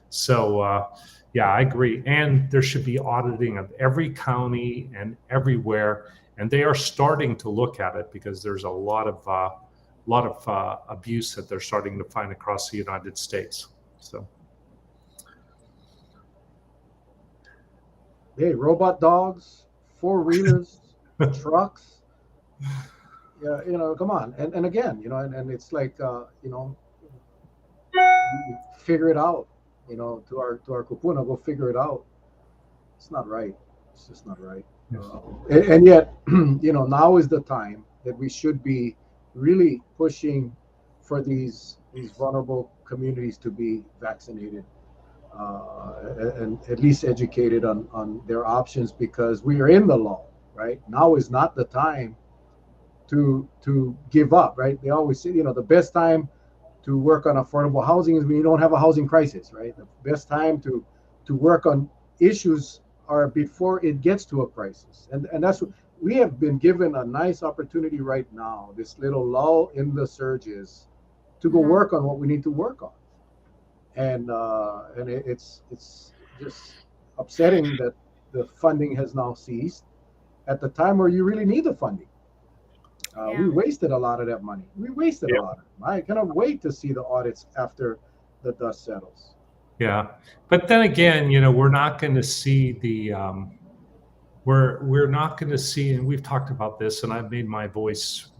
C: So, yeah, I agree. And there should be auditing of every county and everywhere. And they are starting to look at it because there's a lot of abuse that they're starting to find across the United States. So,
A: hey, robot dogs, four-wheelers, trucks. Yeah, come on. And again, and it's like, figure it out. To our kupuna, go figure it out. It's not right. It's just not right.
C: yes.
A: And yet, now is the time that we should be really pushing for these vulnerable communities to be vaccinated, and at least educated on their options, because we are in the lull. Right now is not the time to give up. Right? They always say, the best time to work on affordable housing is when you don't have a housing crisis, right? The best time to work on issues are before it gets to a crisis. And that's what we have been given a nice opportunity right now, this little lull in the surges, to go work on what we need to work on. And it's just upsetting that the funding has now ceased at the time where you really need the funding. We wasted a lot of that money. We wasted a lot of it. I cannot wait to see the audits after the dust settles.
C: Yeah, but then again, we're not going to see the we're not going to see, and we've talked about this, and I've made my voice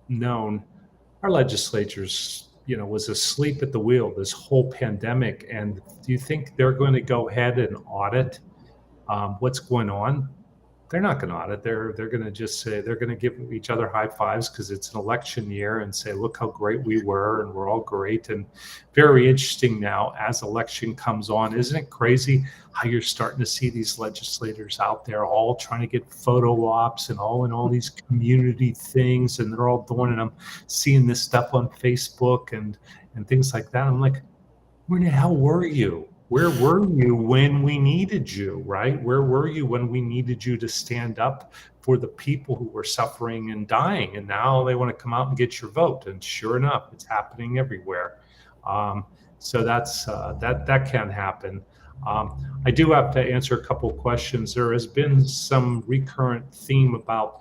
C: known. Our legislatures, was asleep at the wheel this whole pandemic, and do you think they're going to go ahead and audit what's going on? They're not going to audit. They're going to just say, they're going to give each other high fives because it's an election year and say, look how great we were, and we're all great. And very interesting now as election comes on. Isn't it crazy how you're starting to see these legislators out there all trying to get photo ops and all these community things, and they're all doing it. I'm seeing this stuff on Facebook and things like that. I'm like, where the hell were you? Where were you when we needed you, right? Where were you when we needed you to stand up for the people who were suffering and dying? And now they want to come out and get your vote. And sure enough, it's happening everywhere. So that's that can happen. I do have to answer a couple of questions. There has been some recurrent theme about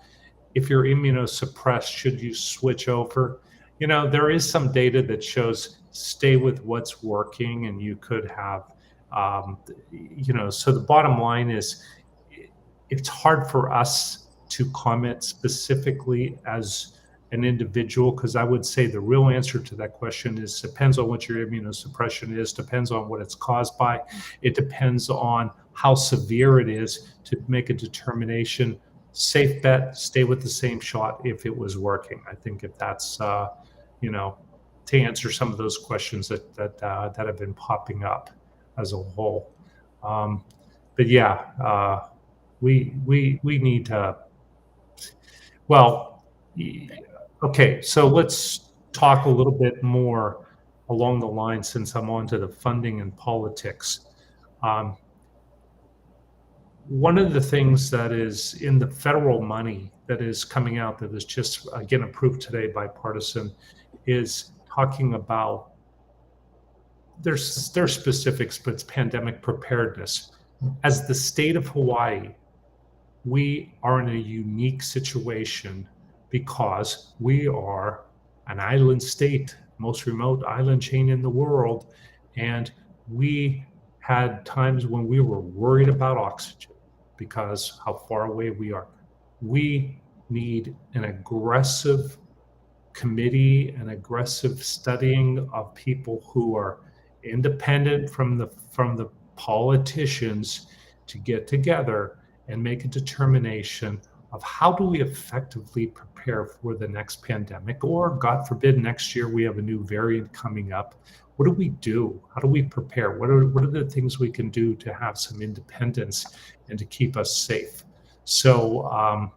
C: if you're immunosuppressed, should you switch over? There is some data that shows stay with what's working, and you could have so the bottom line is it's hard for us to comment specifically as an individual, because I would say the real answer to that question is depends on what your immunosuppression is, depends on what it's caused by. It depends on how severe it is to make a determination. Safe bet, stay with the same shot if it was working. I think if that's, to answer some of those questions that have been popping up as a whole. But yeah, we need to, well, okay, so let's talk a little bit more along the line, since I'm on to the funding and politics. One of the things that is in the federal money that is coming out, that is just, again, approved today, bipartisan, is talking about, there's specifics, but it's pandemic preparedness. as the state of Hawaii, we are in a unique situation because we are an island state, most remote island chain in the world. And we had times when we were worried about oxygen because how far away we are. We need an aggressive committee, an aggressive studying of people who are independent from the politicians to get together and make a determination of how do we effectively prepare for the next pandemic, or God forbid next year we have a new variant coming up. What do we do? How do we prepare? What are the things we can do to have some independence and to keep us safe? So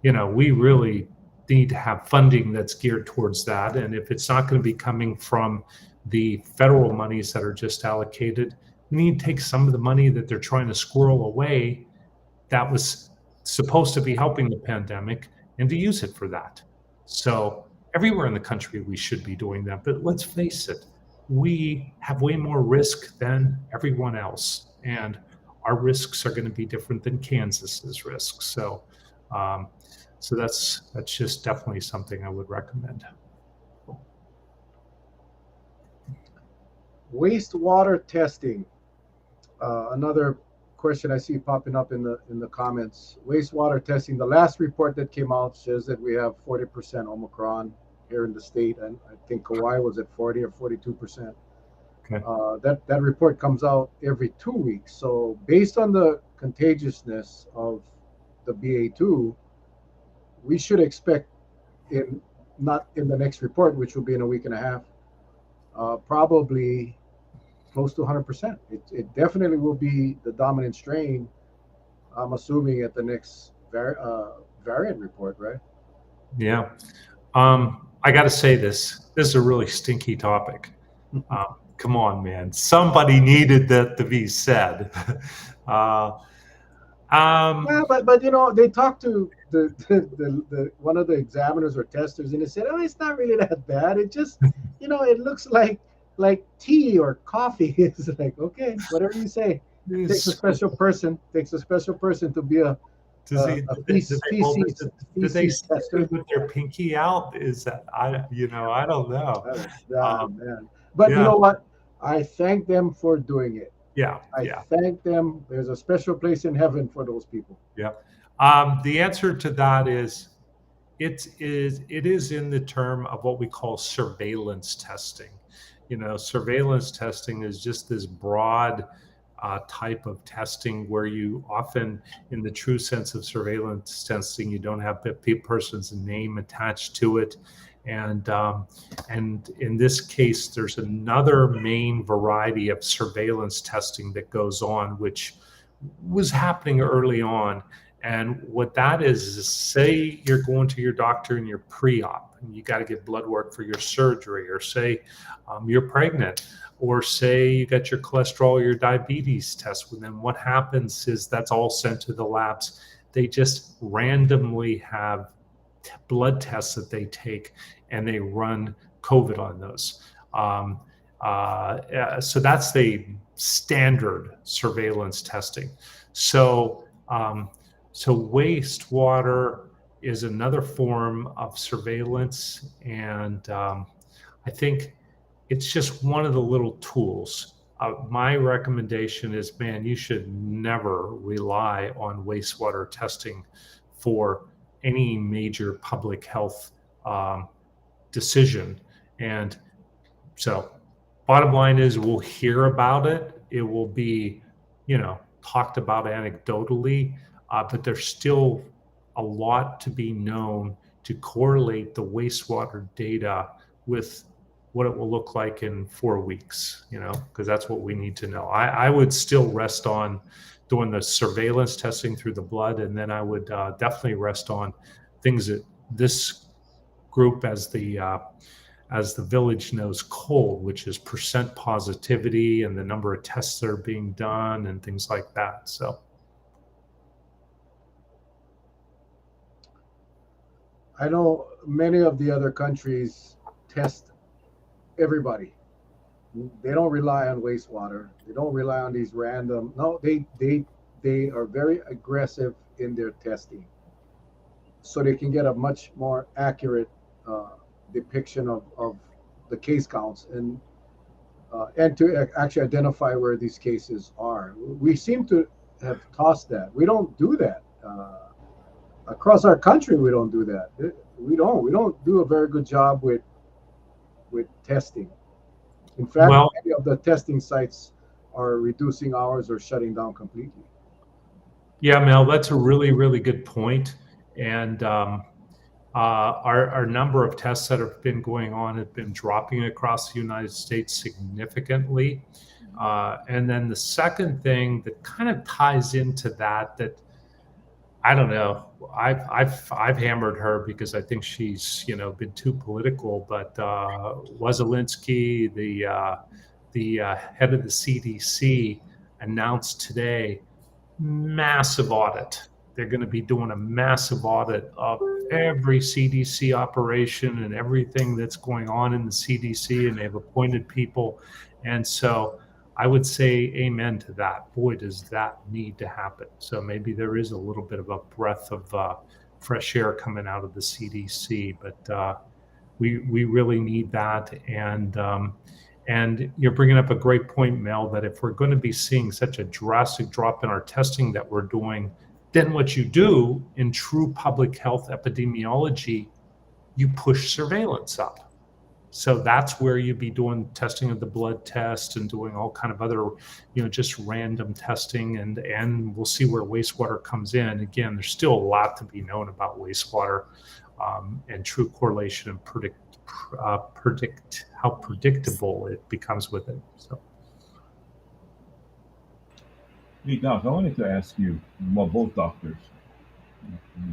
C: we really need to have funding that's geared towards that. And if it's not going to be coming from the federal monies that are just allocated, we need to take some of the money that they're trying to squirrel away that was supposed to be helping the pandemic and to use it for that. So everywhere in the country, we should be doing that. But let's face it, we have way more risk than everyone else. And our risks are going to be different than Kansas's risks. Um, so that's just definitely something I would recommend.
A: Wastewater testing. Another question I see popping up in the comments. Wastewater testing. The last report that came out says that we have 40% Omicron here in the state, and I think Kauai was at 40 or 42%.
C: Okay.
A: That report comes out every 2 weeks. So based on the contagiousness of the BA2, we should expect not in the next report, which will be in a week and a half, probably close to 100%. It definitely will be the dominant strain, I'm assuming, at the next variant report, right?
C: Yeah. I got to say this is a really stinky topic. Come on, man. Somebody needed that to be said.
A: Yeah, but they talked to the one of the examiners or testers, and they said, "Oh, it's not really that bad. It just, it looks like tea or coffee." It's like, okay, whatever you say. Takes a special person. Takes a special person to be a feces tester
C: with their pinky out. Is that I don't know.
A: Man. But
C: yeah.
A: You know what? I thank them for doing it.
C: Yeah.
A: I thank them. There's a special place in heaven for those people.
C: Yeah. The answer to that is it is in the term of what we call surveillance testing. Surveillance testing is just this broad type of testing where you often, in the true sense of surveillance testing, you don't have the person's name attached to it. And in this case, there's another main variety of surveillance testing that goes on, which was happening early on. And what that is say you're going to your doctor and you're pre-op and you got to get blood work for your surgery, or say you're pregnant, or say you got your cholesterol or your diabetes test. And then what happens is that's all sent to the labs. They just randomly have blood tests that they take and they run COVID on those. So that's the standard surveillance testing. So wastewater is another form of surveillance, and I think it's just one of the little tools. My recommendation is, man, you should never rely on wastewater testing for any major public health decision. And so bottom line is we'll hear about it. It will be, talked about anecdotally, but there's still a lot to be known to correlate the wastewater data with what it will look like in 4 weeks, because that's what we need to know. I would still rest on doing the surveillance testing through the blood, and then I would definitely rest on things that this group, as the village knows, cold, which is percent positivity and the number of tests that are being done and things like that. So
A: I know many of the other countries test everybody. They don't rely on wastewater. They don't rely on these random. No, they are very aggressive in their testing, so they can get a much more accurate uh, depiction of the case counts and to actually identify where these cases are. We seem to have tossed that. We don't do that across our country. We don't do that. We don't do a very good job with testing. In fact,
C: Well,
A: many of the testing sites are reducing hours or shutting down completely.
C: yeah, Mel, that's a really, really good point. And our number of tests that have been going on have been dropping across the United States significantly. And then the second thing that kind of ties into that, that I don't know, I've hammered her because I think she's been too political. But Wazalinsky, the head of the CDC, announced today massive audit. They're going to be doing a massive audit of every CDC operation and everything that's going on in the CDC, and they've appointed people. And so I would say amen to that. Boy, does that need to happen. So maybe there is a little bit of a breath of fresh air coming out of the CDC, but we really need that. And you're bringing up a great point, Mel, that if we're going to be seeing such a drastic drop in our testing that we're doing, then what you do in true public health epidemiology, you push surveillance up. So that's where you'd be doing testing of the blood test and doing all kind of other, just random testing, and we'll see where wastewater comes in. Again, there's still a lot to be known about wastewater and true correlation and predict how predictable it becomes with it. So,
B: Hey, Doc, I wanted to ask you, well, both doctors,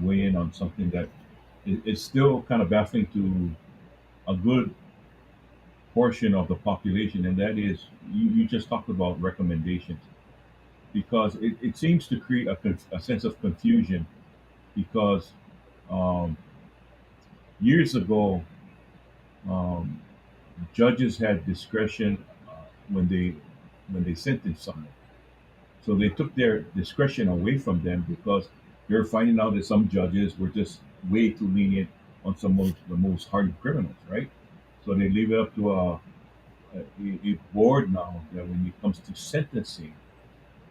B: weigh in on something that is still kind of baffling to a good portion of the population, and that is you just talked about recommendations because it seems to create a sense of confusion because um, years ago, um, judges had discretion when they sentenced someone. So they took their discretion away from them because they're finding out that some judges were just way too lenient on some of the most hardened criminals, right? So they leave it up to a board now that when it comes to sentencing,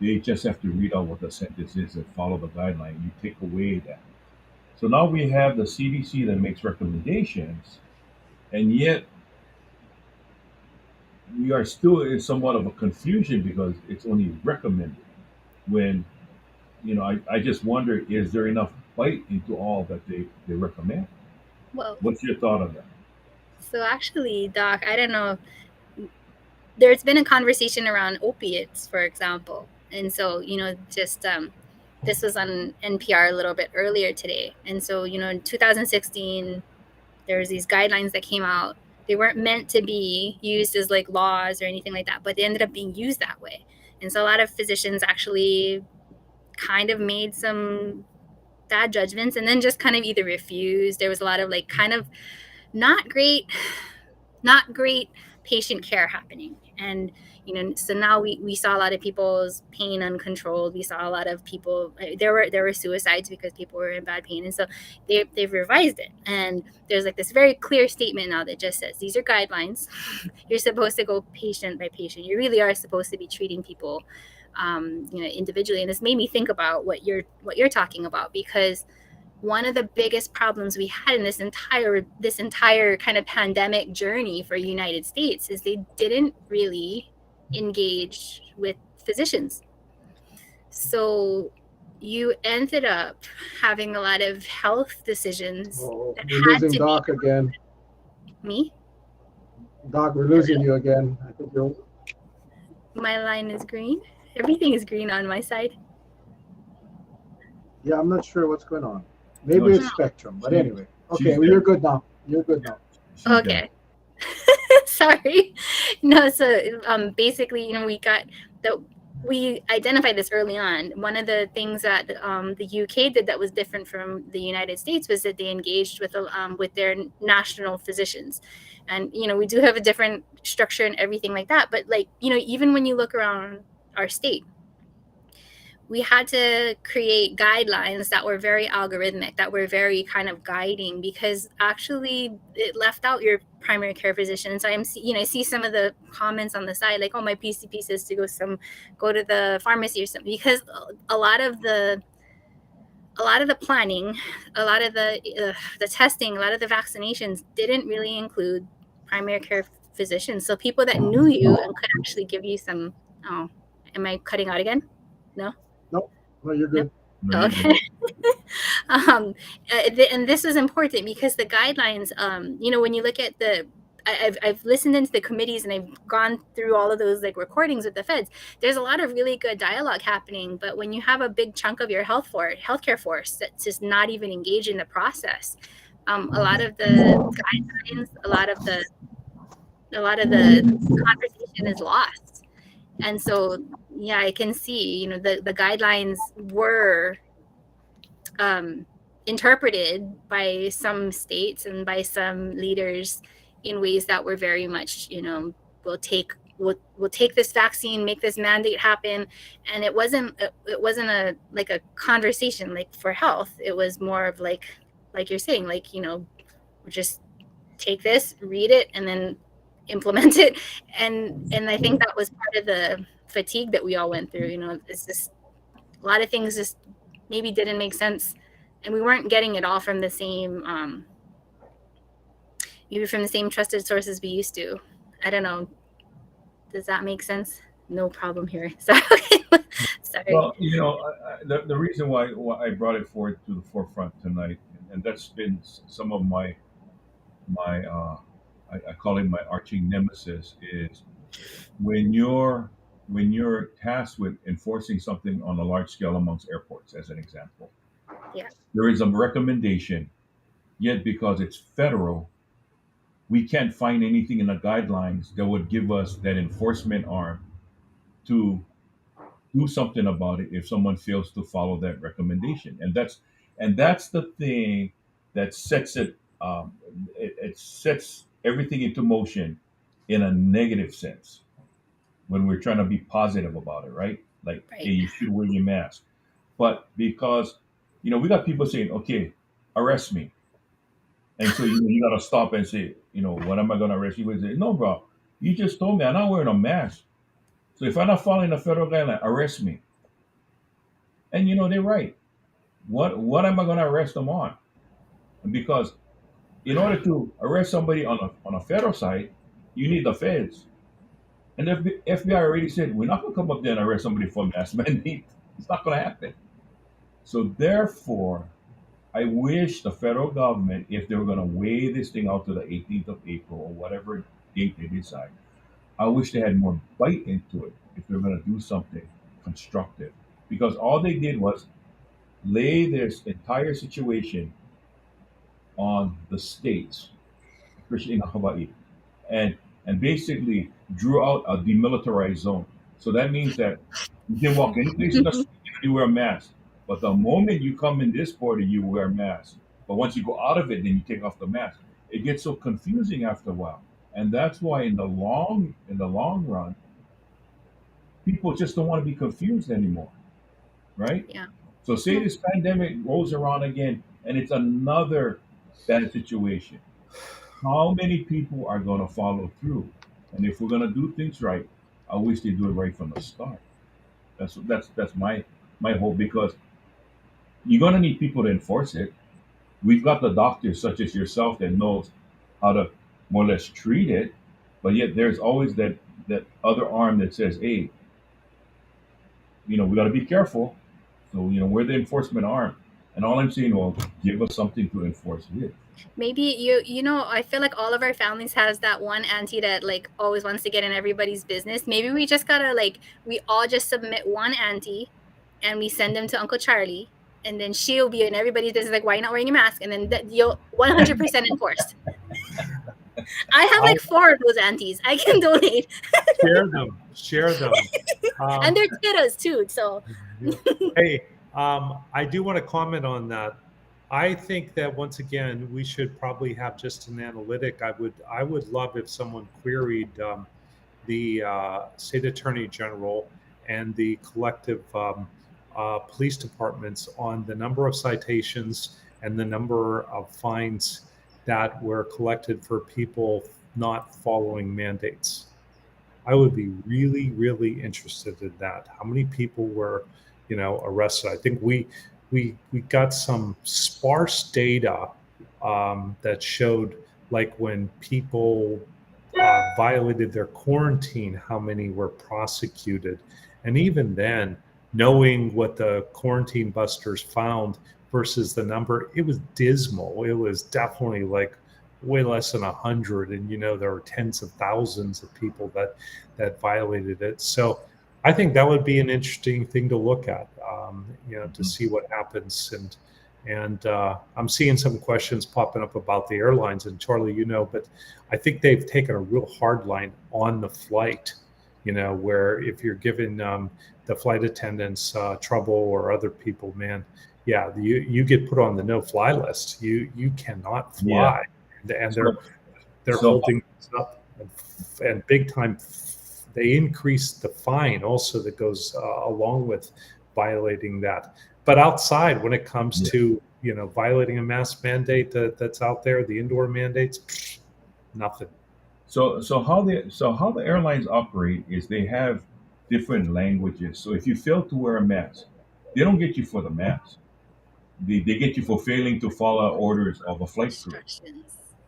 B: they just have to read out what the sentence is and follow the guideline. You take away that. So now we have the CDC that makes recommendations, and yet we are still in somewhat of a confusion because it's only recommended. When I just wonder, is there enough bite into all that they recommend?
D: Well,
B: What's your thought on that?
D: so actually, Doc, I don't know. There's been a conversation around opiates, for example. And so, just this was on NPR a little bit earlier today. And so, in 2016, there was these guidelines that came out. They weren't meant to be used as like laws or anything like that, but they ended up being used that way. And so a lot of physicians actually kind of made some bad judgments and then just kind of either refused. There was a lot of like kind of not great patient care happening. And so now we saw a lot of people's pain uncontrolled. We saw a lot of people, there were suicides because people were in bad pain. And so they've revised it, and there's like this very clear statement now that just says these are guidelines. You're supposed to go patient by patient. You really are supposed to be treating people individually. And this made me think about what you're talking about, because one of the biggest problems we had in this entire kind of pandemic journey for United States is they didn't really engage with physicians. So you ended up having a lot of health decisions that
A: We're
D: had
A: losing
D: to
A: Doc again.
D: be me.
A: Doc, we're losing you again. I think you're.
D: My line is green. Everything is green on my side.
A: Yeah, I'm not sure what's going on. Maybe
B: No,
A: it's Spectrum, but anyway. Okay,
B: she's
A: well,
B: there.
A: you're good now. You're good now.
B: She's there.
D: Okay. Sorry. No, so basically, we got we identified this early on. One of the things that the UK did that was different from the United States was that they engaged with their national physicians, and we do have a different structure and everything like that. But like even when you look around our state, we had to create guidelines that were very algorithmic, that were very kind of guiding, because actually it left out your primary care physician. So I see some of the comments on the side like, oh, my PCP says to go to the pharmacy or something, because a lot of the planning, a lot of the testing, a lot of the vaccinations didn't really include primary care physicians. So people that knew you and could actually give you some. Oh, am I cutting out again? No.
A: No, no, you're
D: No.
A: good.
B: No, you're
D: Okay.
B: good.
D: And this is important because the guidelines, when you look at I've listened into the committees and I've gone through all of those like recordings with the feds. There's a lot of really good dialogue happening, but when you have a big chunk of your healthcare force that's just not even engaged in the process, a lot of the guidelines, a lot of the conversation is lost. And so, yeah, I can see, the guidelines were interpreted by some states and by some leaders in ways that were very much, we'll take this vaccine, make this mandate happen. And it wasn't a like a conversation like for health. It was more of like you're saying, like, just take this, read it, and then implement it. And I think that was part of the fatigue that we all went through. It's just a lot of things just maybe didn't make sense, and we weren't getting it all from the same maybe from the same trusted sources we used to. I don't know. Does that make sense? No problem here. Sorry.
B: Well, the reason why I brought it forward to the forefront tonight, and that's been some of my I call it my arching nemesis, is when you're tasked with enforcing something on a large scale amongst airports, as an example.
D: Yeah.
B: There is a recommendation, yet because it's federal, we can't find anything in the guidelines that would give us that enforcement arm to do something about it if someone fails to follow that recommendation. And that's the thing that sets it sets everything into motion in a negative sense when we're trying to be positive about it, right? Like, hey,
D: Right.
B: you should wear your mask. But because we got people saying, okay, arrest me. And so you got to stop and say, what am I going to arrest you with? Say, no, bro, you just told me I'm not wearing a mask. So if I'm not following the federal guideline, arrest me. And they're right. What am I going to arrest them on? Because in order to arrest somebody on a federal side, you need the feds. And the FBI already said we're not going to come up there and arrest somebody for mask mandate. It's not going to happen. So therefore, I wish the federal government, if they were going to weigh this thing out to the 18th of April or whatever date they decide, I wish they had more bite into it if they're going to do something constructive. Because all they did was lay this entire situation on the states, especially in Hawaii, and basically drew out a demilitarized zone. So that means that you can walk any place in the street and you wear a mask. But the moment you come in this border, you wear a mask. But once you go out of it, then you take off the mask. It gets so confusing after a while. And that's why in the long run, people just don't want to be confused anymore. Right?
D: Yeah.
B: So say this pandemic rolls around again and it's another bad situation. How many people are going to follow through? And if we're going to do things right, I wish they do it right from the start. That's my hope, because you're going to need people to enforce it. We've got the doctors such as yourself that knows how to more or less treat it, but yet there's always that other arm that says, hey, we got to be careful. So we're the enforcement arm, and all I'm saying, well, give us something to enforce with.
D: Maybe I feel like all of our families has that one auntie that like always wants to get in everybody's business. Maybe we just gotta we all just submit one auntie and we send them to Uncle Charlie, and then she'll be in everybody's business like, why are you not wearing a mask? And then you'll 100% enforced. I have
C: I'll
D: like 4 of those aunties. I can donate.
C: share them.
D: And they're kiddos too. So
C: Hey, I do want to comment on that. I think that once again we should probably have just an analytic. I would love if someone queried the state attorney general and the collective police departments on the number of citations and the number of fines that were collected for people not following mandates. I would be really, really interested in that. How many people were, arrested? I think we got some sparse data that showed like when people violated their quarantine, how many were prosecuted, and even then, knowing what the quarantine busters found versus the number, it was dismal. It was definitely like way less than 100, and there were tens of thousands of people that violated it. So I think that would be an interesting thing to look at, to see what happens. And I'm seeing some questions popping up about the airlines, and Charlie, but I think they've taken a real hard line on the flight, where if you're giving the flight attendants trouble or other people, man, yeah, you get put on the no-fly list. You cannot fly. Yeah. And they're holding this up, and big time. They increased the fine also that goes along with violating that. But outside, when it comes to violating a mask mandate that's out there, the indoor mandates, nothing.
B: So how the airlines operate is they have different languages. So if you fail to wear a mask, they don't get you for the mask. They get you for failing to follow orders of a flight crew.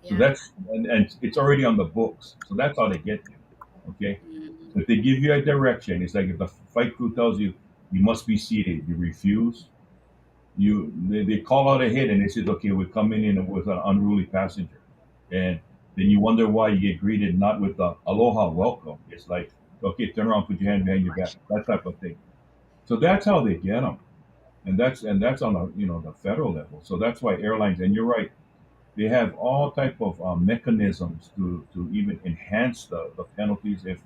B: So that's and it's already on the books. So that's how they get you. Okay. So if they give you a direction, it's like if the flight crew tells you you must be seated, you refuse. They call out ahead and they say, okay, we're coming in with an unruly passenger, and then you wonder why you get greeted not with the aloha welcome. It's like, okay, turn around, put your hand behind your back, that type of thing. So that's how they get them, and that's on the federal level. So that's why airlines, and you're right, they have all type of mechanisms to even enhance the penalties if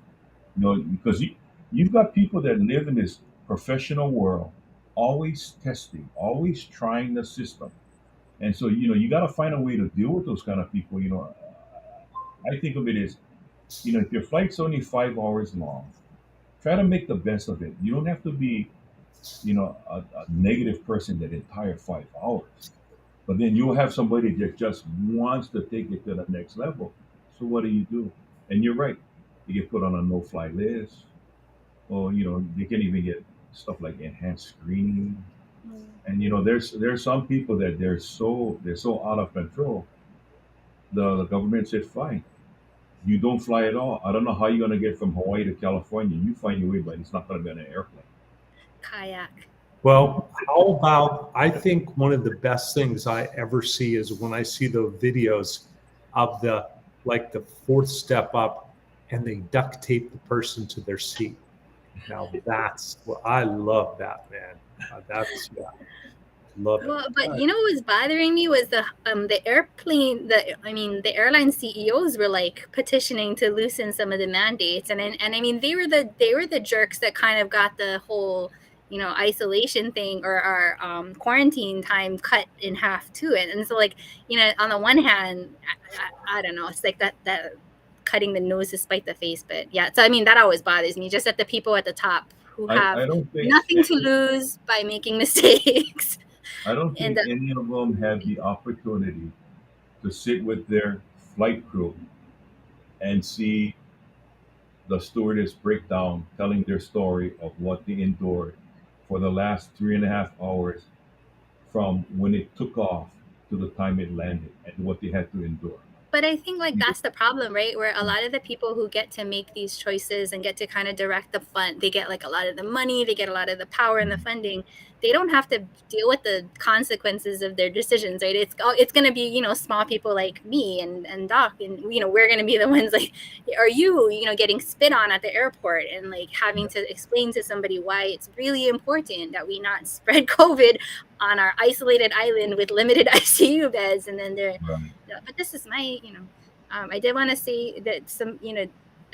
B: because you've got people that live in this professional world, always testing, always trying the system, and so you got to find a way to deal with those kind of people. I think of it as, if your flight's only 5 hours long, try to make the best of it. You don't have to be a negative person that entire 5 hours. But then you'll have somebody that just wants to take it to the next level. So what do? And you're right. You get put on a no-fly list, or they can even get stuff like enhanced screening. And there's some people that they're so out of control. The government said, fine, you don't fly at all. I don't know how you're gonna get from Hawaii to California. You find your way, but it's not gonna be on an airplane.
D: Kayak.
C: Well, how about, I think one of the best things I ever see is when I see the videos of the fourth step up and they duct tape the person to their seat. Now that's what I love, that, man. Love it.
D: Well, but what was bothering me was the airplane. The airline CEOs were like petitioning to loosen some of the mandates, and I mean they were the jerks that kind of got the whole isolation thing or our quarantine time cut in half too. And so on the one hand, I don't know, it's like that cutting the nose to spite the face. But yeah, so I mean that always bothers me. Just that the people at the top who have nothing to lose by making mistakes.
B: I don't think any of them have the opportunity to sit with their flight crew and see the stewardess break down, telling their story of what they endured for the last 3.5 hours from when it took off to the time it landed and what they had to endure.
D: But I think that's the problem, right? Where a lot of the people who get to make these choices and get to kind of direct the fund, they get a lot of the money, they get a lot of the power and the funding. They don't have to deal with the consequences of their decisions, right? It's going to be, small people like me and Doc, and, we're going to be the ones are you, getting spit on at the airport and having to explain to somebody why it's really important that we not spread COVID on our isolated island with limited ICU beds. And then but this is my, I did want to say that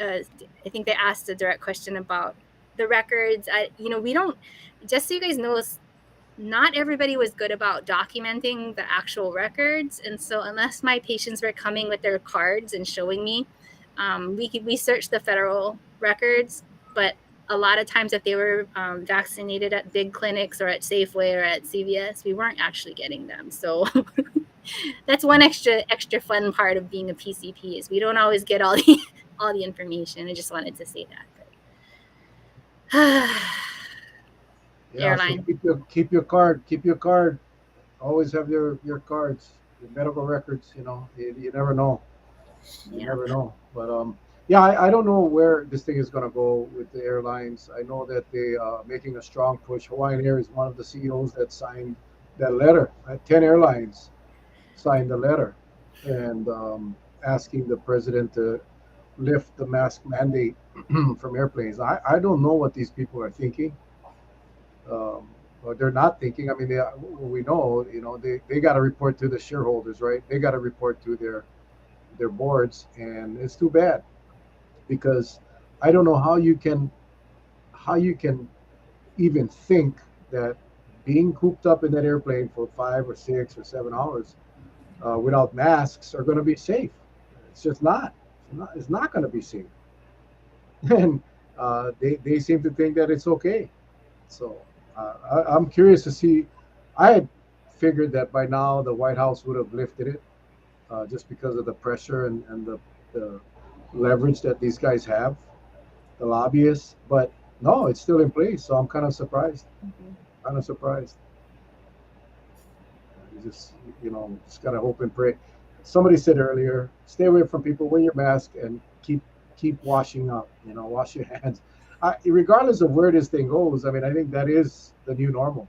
D: I think they asked a direct question about the records. We don't. Just so you guys know, not everybody was good about documenting the actual records, and so unless my patients were coming with their cards and showing me, we searched the federal records, but a lot of times if they were vaccinated at big clinics or at Safeway or at CVS, we weren't actually getting them. So that's one extra fun part of being a PCP is we don't always get all the information. I just wanted to say that. Airline.
A: So keep your card. Always have your cards, your medical records. You never know. You never know. But yeah, I don't know where this thing is going to go with the airlines. I know that they are making a strong push. Hawaiian Air is one of the CEOs that signed that letter. 10 airlines signed the letter and asking the president to lift the mask mandate from airplanes. I don't know what these people are thinking. Or they're not thinking. I mean, we know, they got to report to the shareholders, right? They got to report to their boards, and it's too bad because I don't know how you can even think that being cooped up in that airplane for 5 or 6 or 7 hours without masks are going to be safe. It's just not. It's not going to be safe. And they seem to think that it's okay. So I'm curious to see. I had figured that by now the White House would have lifted it just because of the pressure and the leverage that these guys have, the lobbyists. But no, it's still in place. So I'm kind of surprised. Kind of surprised. You just gotta hope and pray. Somebody said earlier, stay away from people, wear your mask, and keep washing up. Wash your hands. Regardless of where this thing goes, I mean, I think that is the new normal.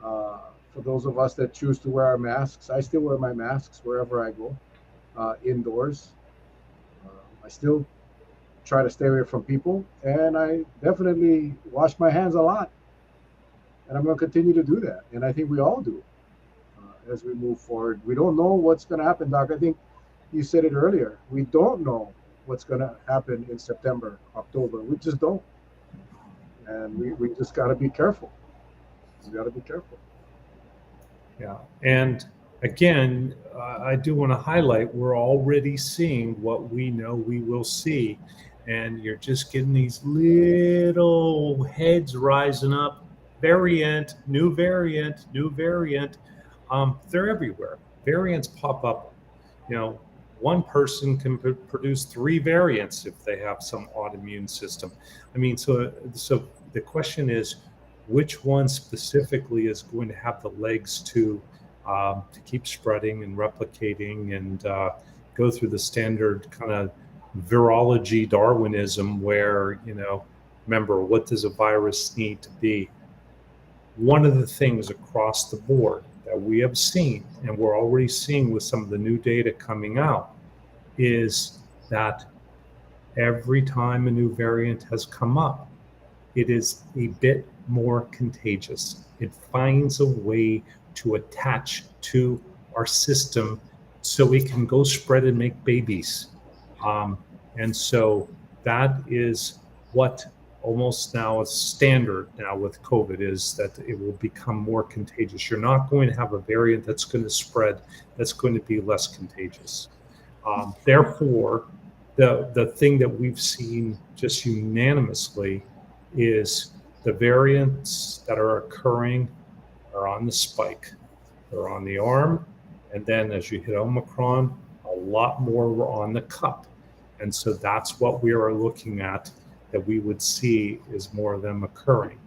A: For those of us that choose to wear our masks, I still wear my masks wherever I go, indoors. I still try to stay away from people, and I definitely wash my hands a lot. And I'm going to continue to do that. And I think we all do as we move forward. We don't know what's going to happen, Doc. I think you said it earlier. We don't know what's going to happen in September, October. We just don't. And we just got to be careful. We got to be careful.
C: Yeah. And again, I do want to highlight, we're already seeing what we know we will see. And you're just getting these little heads rising up. Variant, new variant. They're everywhere. Variants pop up. One person can produce 3 variants if they have some autoimmune system. I mean, so the question is, which one specifically is going to have the legs to keep spreading and replicating and go through the standard kind of virology Darwinism where, remember, what does a virus need to be? One of the things across the board that we have seen, and we're already seeing with some of the new data coming out, is that every time a new variant has come up, it is a bit more contagious. It finds a way to attach to our system so it can go spread and make babies. And so that is what almost now is standard now with COVID, is that it will become more contagious. You're not going to have a variant that's going to spread that's going to be less contagious. Therefore, the thing that we've seen just unanimously is the variants that are occurring are on the spike. They're on the arm, and then as you hit Omicron, a lot more were on the cup. And so that's what we are looking at, that we would see is more of them occurring.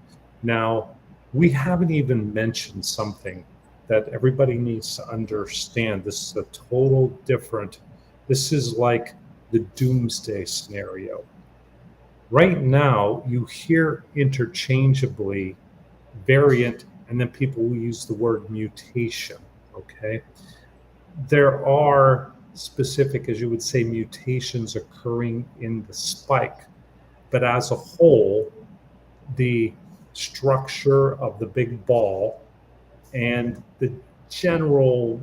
C: Now, we haven't even mentioned something that everybody needs to understand. This is a total different, this is like the doomsday scenario. Right now, you hear interchangeably variant, and then people will use the word mutation, okay? There are specific, as you would say, mutations occurring in the spike. But as a whole, the structure of the big ball and the general,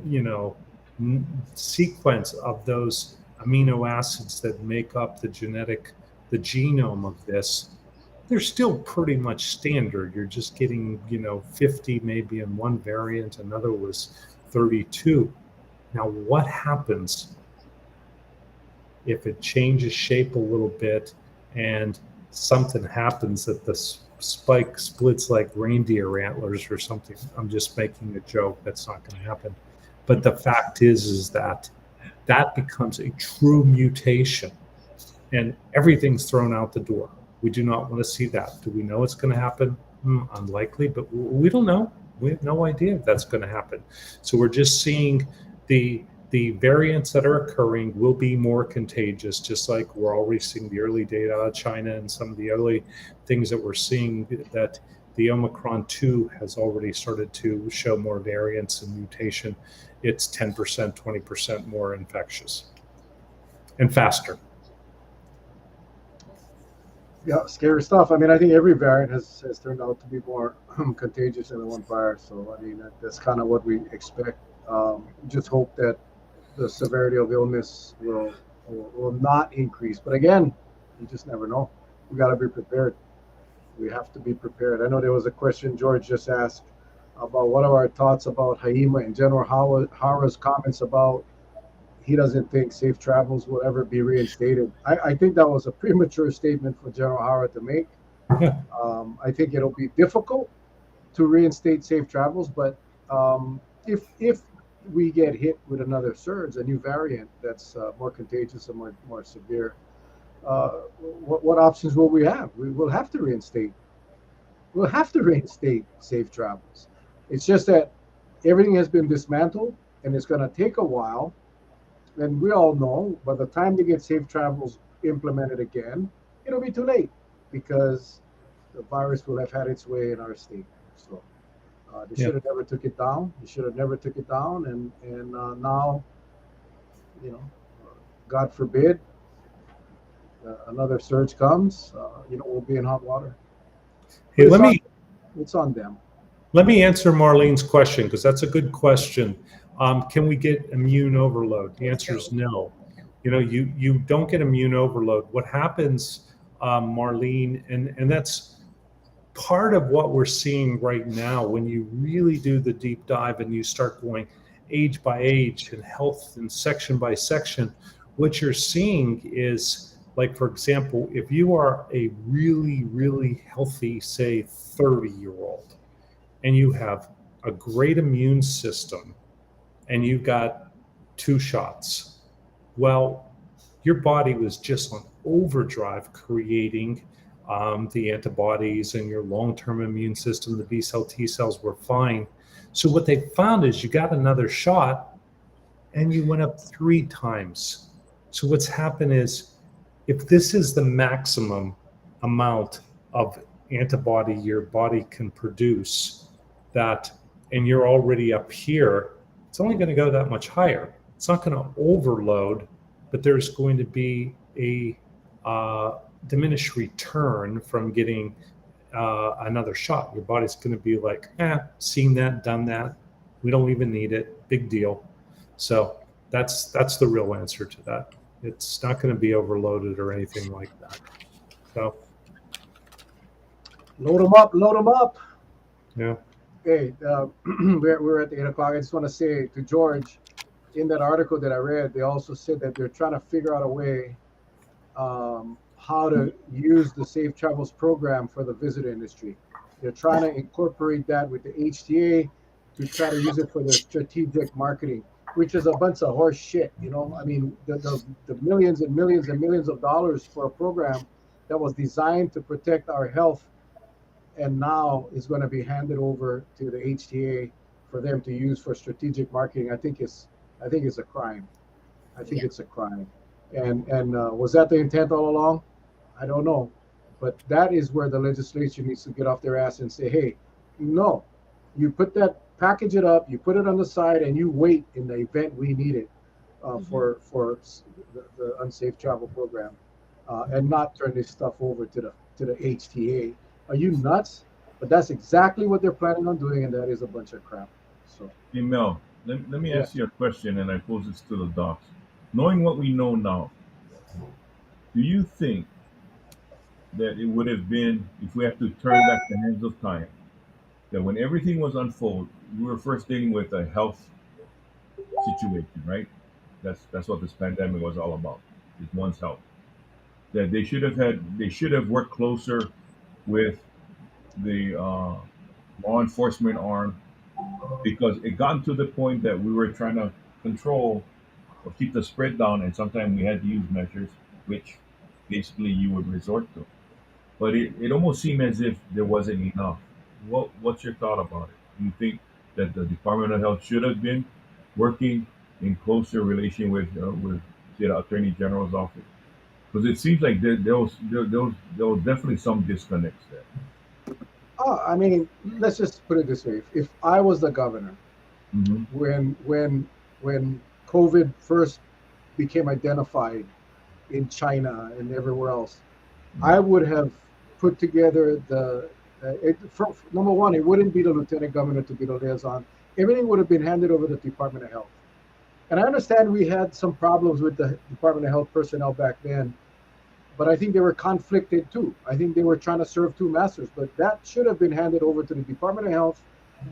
C: sequence of those amino acids that make up the genome of this, they're still pretty much standard. You're just getting, 50 maybe in one variant, another was 32. Now, what happens if it changes shape a little bit and something happens that the spike splits like reindeer antlers or something? I'm just making a joke. That's not going to happen. But the fact is that becomes a true mutation and everything's thrown out the door. We do not want to see that. Do we know it's going to happen? Unlikely, but we don't know. We have no idea if that's going to happen. So we're just seeing the variants that are occurring will be more contagious, just like we're already seeing the early data out of China and some of the early things that we're seeing that the Omicron 2 has already started to show more variants and mutation. It's 10%, 20% more infectious and faster.
A: Yeah, scary stuff. I mean, I think every variant has turned out to be more contagious than the one prior. So, I mean, that's kind of what we expect. Just hope that the severity of illness will not increase. But again, you just never know. We got to be prepared. We have to be prepared. I know there was a question George just asked about what are our thoughts about HAIMA in general. Hara's comments about he doesn't think safe travels will ever be reinstated. I think that was a premature statement for General Hara to make.
C: Yeah.
A: I think it'll be difficult to reinstate safe travels, but if we get hit with another surge, a new variant that's more contagious and more severe, what options will we have? We will have to reinstate. We'll have to reinstate safe travels. It's just that everything has been dismantled, and it's going to take a while. And we all know by the time they get safe travels implemented again, it'll be too late because the virus will have had its way in our state. So they should have never took it down. They should have never took it down. And now, God forbid, another surge comes. We'll be in hot water.
C: Hey,
A: it's on them.
C: Let me answer Marlene's question because that's a good question. Can we get immune overload? The answer is no. You don't get immune overload. What happens, Marlene, and that's part of what we're seeing right now when you really do the deep dive and you start going age by age and health and section by section, what you're seeing is, like, for example, if you are a really, really healthy, say, 30-year-old, and you have a great immune system, and you've got 2 shots, well, your body was just on overdrive creating the antibodies, and your long-term immune system, the B cell, T cells were fine. So what they found is you got another shot and you went up 3 times. So what's happened is, if this is the maximum amount of antibody your body can produce, and you're already up here, it's only going to go that much higher. It's not going to overload, but there's going to be a diminished return from getting another shot. Your body's going to be like, seen that, done that. We don't even need it. Big deal. So that's the real answer to that. It's not going to be overloaded or anything like that. So
A: load them up.
C: Yeah.
A: Hey, we're at the 8 o'clock. I just want to say to George, in that article that I read, they also said that they're trying to figure out a way how to use the Safe Travels program for the visitor industry. They're trying to incorporate that with the HTA to try to use it for their strategic marketing, which is a bunch of horse shit. I mean, the millions and millions and millions of dollars for a program that was designed to protect our health, and now is going to be handed over to the HTA for them to use for strategic marketing. I think it's a crime. I think it's a crime. And was that the intent all along? I don't know. But that is where the legislature needs to get off their ass and say, hey, no, you package it up, you put it on the side, and you wait in the event we need it for the unsafe travel program, and not turn this stuff over to the HTA. Are you nuts? But that's exactly what they're planning on doing, and that is a bunch of crap. So,
B: Hey Mel, let me ask you a question, and I pose this to the docs. Knowing what we know now, do you think that it would have been, if we have to turn back the hands of time, that when everything was unfold, we were first dealing with a health situation, right? That's what this pandemic was all about. Is one's health. That they should have worked closer with the law enforcement arm, because it got to the point that we were trying to control or keep the spread down, and sometimes we had to use measures which basically you would resort to. But it almost seemed as if there wasn't enough. What's your thought about it? Do you think that the Department of Health should have been working in closer relation with say, the Attorney General's office? Because it seems like there was definitely some disconnects there.
A: Oh, I mean, let's just put it this way: if I was the governor
B: Hmm.
A: when COVID first became identified in China and everywhere else, I would have put together number one, it wouldn't be the lieutenant governor to be the liaison. Everything would have been handed over to the Department of Health. And I understand we had some problems with the Department of Health personnel back then, but I think they were conflicted too. I think they were trying to serve two masters, but that should have been handed over to the Department of Health,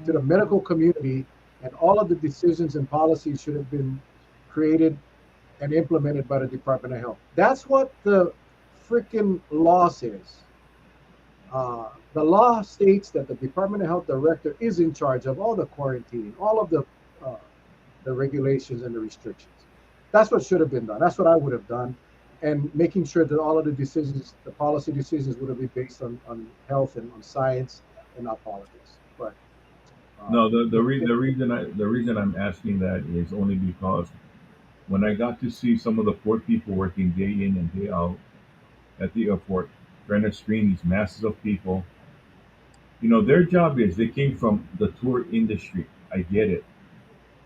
A: to the medical community, and all of the decisions and policies should have been created and implemented by the Department of Health. That's what the freaking law says. The law states that the Department of Health director is in charge of all the quarantine, all of uh, the regulations and the restrictions. That's what should have been done. That's what I would have done, and making sure that all of the decisions, the policy decisions, would have been based on health and on science and not politics. But uh,
B: No, the reason I'm asking that is only because when I got to see some of the poor people working day in and day out at the airport, trying to screen these masses of people, their job is they came from the tour industry. I get it,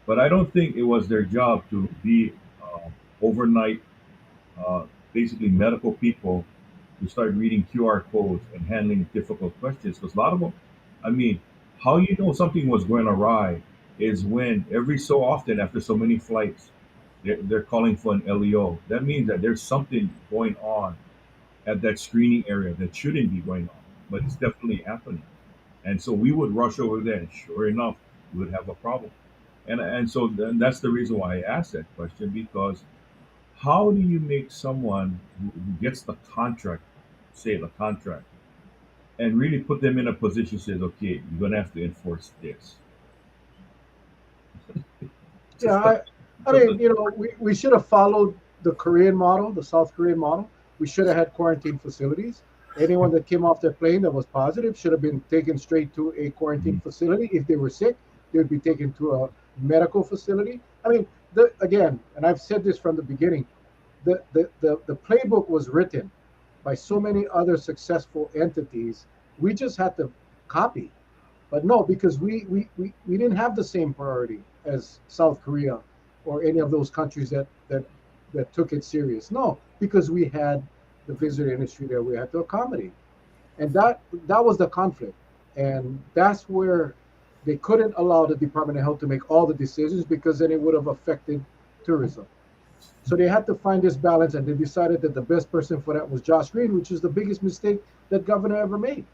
B: but I don't think it was their job to be overnight, uh, basically medical people who start reading QR codes and handling difficult questions. Because a lot of them, I mean, how you know something was going awry is when every so often, after so many flights, they're calling for an LEO. That means that there's something going on at that screening area that shouldn't be going on, but it's definitely happening. And so we would rush over there, and sure enough, we would have a problem. And so then that's the reason why I asked that question, because how do you make someone who gets the contract, say the contract, and really put them in a position says, okay, you're gonna have to enforce this. It's a
A: yeah,
B: tough,
A: I
B: it's a,
A: mean, we should have followed the Korean model, the South Korean model. We should have had quarantine facilities. Anyone that came off their plane that was positive should have been taken straight to a quarantine
B: Mhm.
A: facility. If they were sick, they would be taken to a medical facility. I mean, again, and I've said this from the beginning, the playbook was written by so many other successful entities. We just had to copy. But no, because we didn't have the same priority as South Korea or any of those countries that took it serious. No, because we had the visitor industry that we had to accommodate, and that was the conflict, and that's where they couldn't allow the Department of Health to make all the decisions because then it would have affected tourism. So they had to find this balance, and they decided that the best person for that was Josh Green, which is the biggest mistake that governor ever made.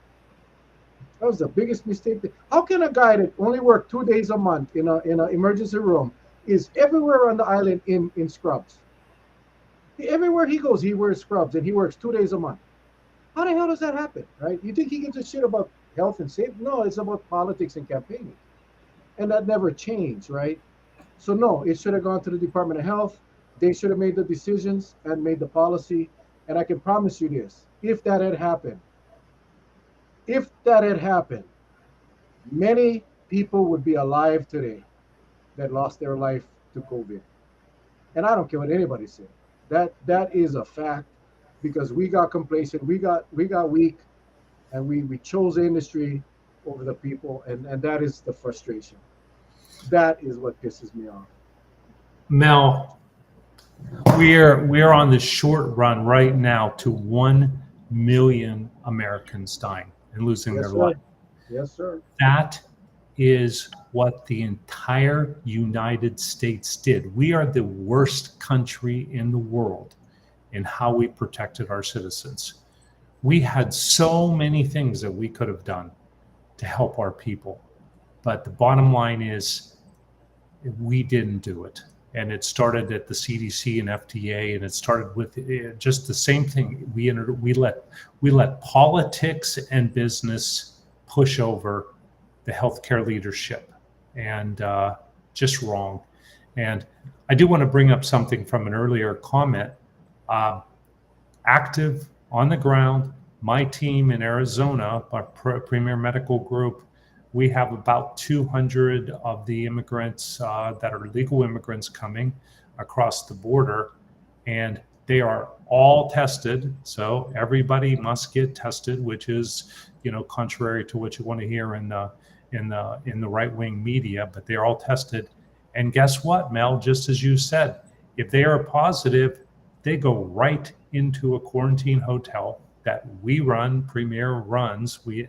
A: That was the biggest mistake. How can a guy that only worked 2 days a month in an emergency room is everywhere on the island in scrubs? Everywhere he goes, he wears scrubs and he works 2 days a month. How the hell does that happen, right? You think he gives a shit about health and safety? No, it's about politics and campaigning, and that never changed, right? So no, it should have gone to the Department of Health. They should have made the decisions and made the policy. And I can promise you this: if that had happened, many people would be alive today that lost their life to COVID. And I don't care what anybody said. That is a fact because we got complacent, we got weak, and we chose the industry over the people, and that is the frustration. That is what pisses me off.
C: Mel, we're on the short run right now to 1 million Americans dying and losing
A: Yes,
C: their life.
A: sir. Yes, sir.
C: That is what the entire United States did. We are the worst country in the world in how we protected our citizens. We had so many things that we could have done to help our people. But the bottom line is we didn't do it. And it started at the CDC and FDA, and it started with just the same thing. We let politics and business push over the healthcare leadership, and just wrong. And I do want to bring up something from an earlier comment. Active on the ground, my team in Arizona, our Premier Medical Group, we have about 200 of the immigrants that are legal immigrants coming across the border, and they are all tested. So everybody must get tested, which is, contrary to what you want to hear in the right-wing media, but they're all tested. And guess what, Mel? Just as you said, if they are positive, they go right into a quarantine hotel that we run, Premier runs. We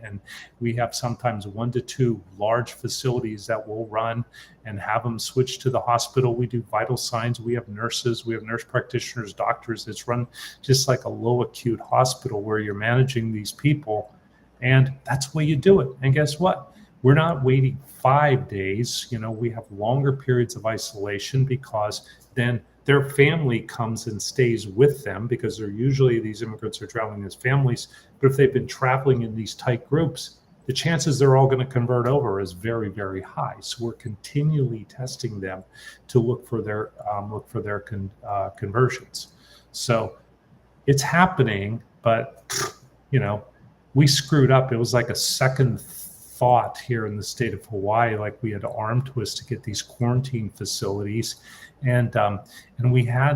C: have sometimes 1 to 2 large facilities that we'll run and have them switch to the hospital. We do vital signs. We have nurses, we have nurse practitioners, doctors. It's run just like a low acute hospital where you're managing these people. And that's the way you do it. And guess what? We're not waiting 5 days. We have longer periods of isolation, because then their family comes and stays with them, because these immigrants are traveling as families. But if they've been traveling in these tight groups, the chances they're all going to convert over is very, very high. So we're continually testing them to look for their conversions. So it's happening, but we screwed up. It was like a second thought here in the state of Hawaii, like we had an arm twist to get these quarantine facilities. And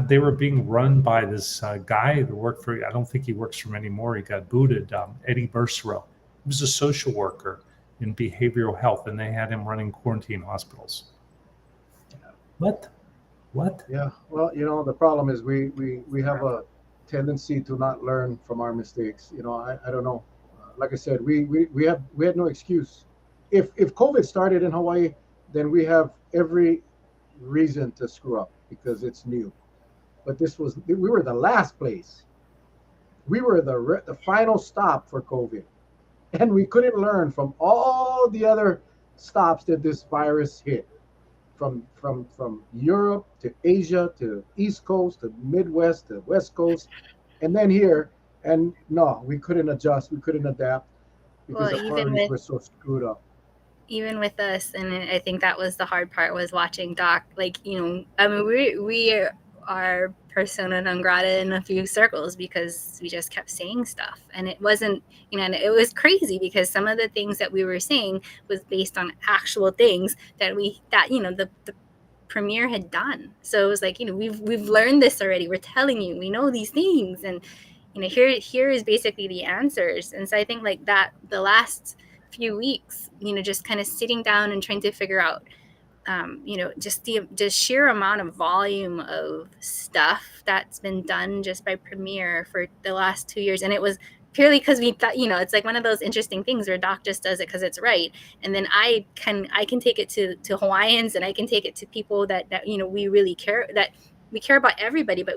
C: they were being run by this guy that worked for, I don't think he works for him anymore. He got booted, Eddie Bursaro. He was a social worker in behavioral health, and they had him running quarantine hospitals. What?
A: Yeah. Well, the problem is we have a tendency to not learn from our mistakes. I don't know. Like I said, we had no excuse. If COVID started in Hawaii, then we have every reason to screw up because it's new. But we were the last place. We were the final stop for COVID, and we couldn't learn from all the other stops that this virus hit, from Europe to Asia to East Coast to Midwest to West Coast, and then here. And no, we couldn't adjust. We couldn't adapt because the parties were so screwed up.
D: Even with us, and I think that was the hard part, was watching Doc. We are persona non grata in a few circles because we just kept saying stuff, and it wasn't, and it was crazy because some of the things that we were saying was based on actual things that the Premier had done. So it was like, we've learned this already. We're telling you, we know these things, and here is basically the answers. And so I think like that the last few weeks, just kind of sitting down and trying to figure out, just the sheer amount of volume of stuff that's been done just by Premier for the last 2 years. And it was purely because we thought, it's like one of those interesting things where Doc just does it because it's right. And then I can take it to Hawaiians, and I can take it to people that we really care, that we care about everybody, but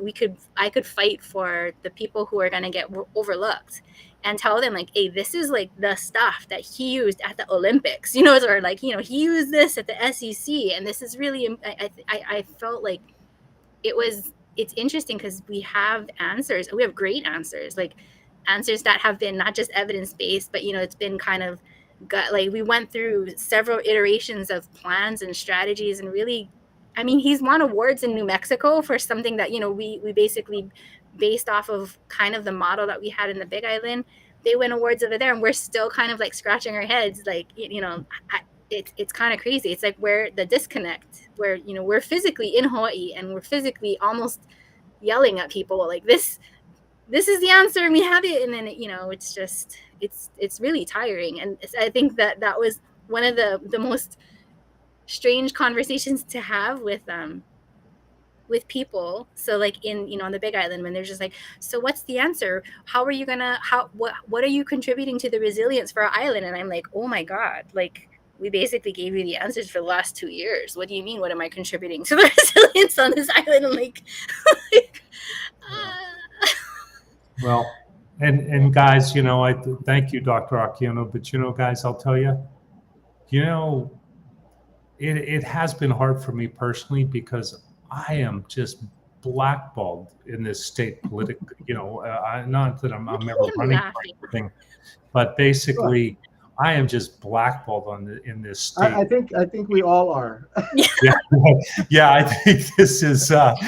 D: I could fight for the people who are going to get overlooked and tell them like, hey, this is like the stuff that he used at the Olympics, or like, he used this at the SEC. And this is really, I felt like it's interesting because we have answers. We have great answers, like answers that have been not just evidence-based, but, it's been kind of like we went through several iterations of plans and strategies, and really, he's won awards in New Mexico for something that, we basically based off of kind of the model that we had in the Big Island. They win awards over there, and we're still kind of like scratching our heads. Like, it's kind of crazy. It's like where the disconnect, where, we're physically in Hawaii and we're physically almost yelling at people like this is the answer and we have it. And then, it's just, it's really tiring. And I think that was one of the most strange conversations to have with people. So like on the Big Island, when they're just like, so what's the answer? How are you gonna, what are you contributing to the resilience for our island? And I'm like, oh my God, like we basically gave you the answers for the last 2 years. What do you mean? What am I contributing to the resilience on this island? I'm like, like
C: Well, and guys, I thank you, Dr. Akiona, but guys, I'll tell you, you know, it has been hard for me personally because I am just blackballed in this state politically. Not that I'm ever
D: I'm
C: running for
D: laughing.
C: anything, but basically, I am just blackballed in this state.
A: I think we all are.
C: Yeah, yeah, I think this is that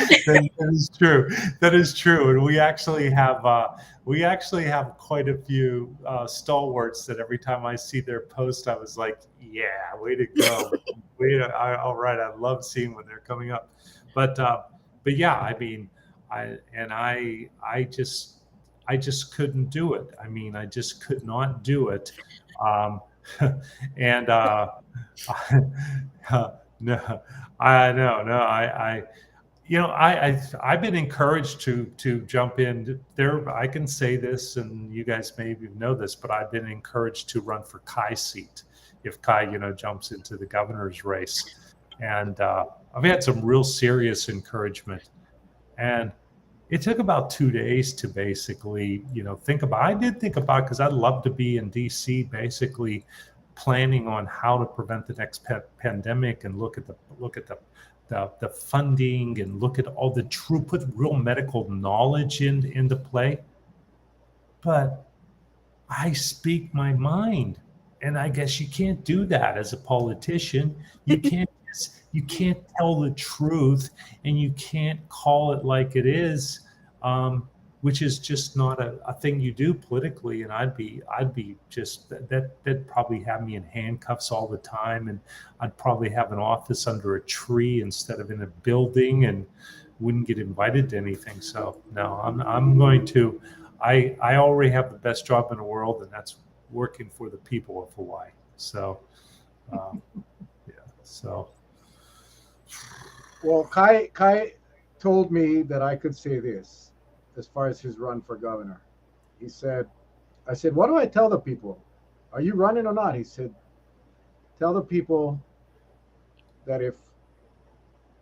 C: is true. That is true, and we actually have quite a few stalwarts that every time I see their post, I was like, yeah, way to go, all right. I love seeing when they're coming up, but yeah, I mean, I just couldn't do it. I mean, I just could not do it, and no, I've been encouraged to jump in there. I can say this, and you guys maybe know this, but I've been encouraged to run for Kai's seat if Kai, jumps into the governor's race, and I've had some real serious encouragement, and it took about 2 days to basically, think about. I did think about, because I'd love to be in DC, basically planning on how to prevent the next pandemic and look at the funding and look at all the put real medical knowledge into play. But I speak my mind, and I guess you can't do that as a politician. You can't tell the truth, and you can't call it like it is, which is just not a thing you do politically. And I'd be just that'd probably have me in handcuffs all the time, and I'd probably have an office under a tree instead of in a building, and wouldn't get invited to anything. So no, I'm going to. I already have the best job in the world, and that's working for the people of Hawaii. So yeah. So
A: Well, Kai told me that I could say this as far as his run for governor. He said, I said, what do I tell the people? Are you running or not? He said, tell the people that if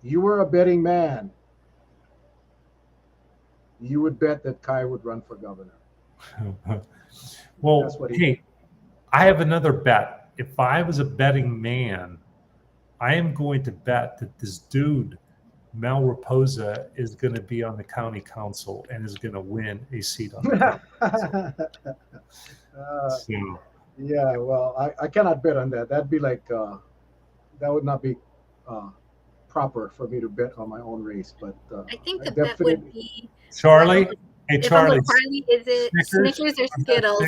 A: you were a betting man, you would bet that Kai would run for governor.
C: Well, hey, I have another bet. If I was a betting man, I am going to bet that this dude, Mel Raposa, is going to be on the county council and is going to win a seat on the county council.
A: Yeah, well, I cannot bet on that. That'd be like, that would not be proper for me to bet on my own race. But
D: I think the bet would be
C: Charlie. Hey, Charlie.
D: Charlie, is it Snickers or Skittles?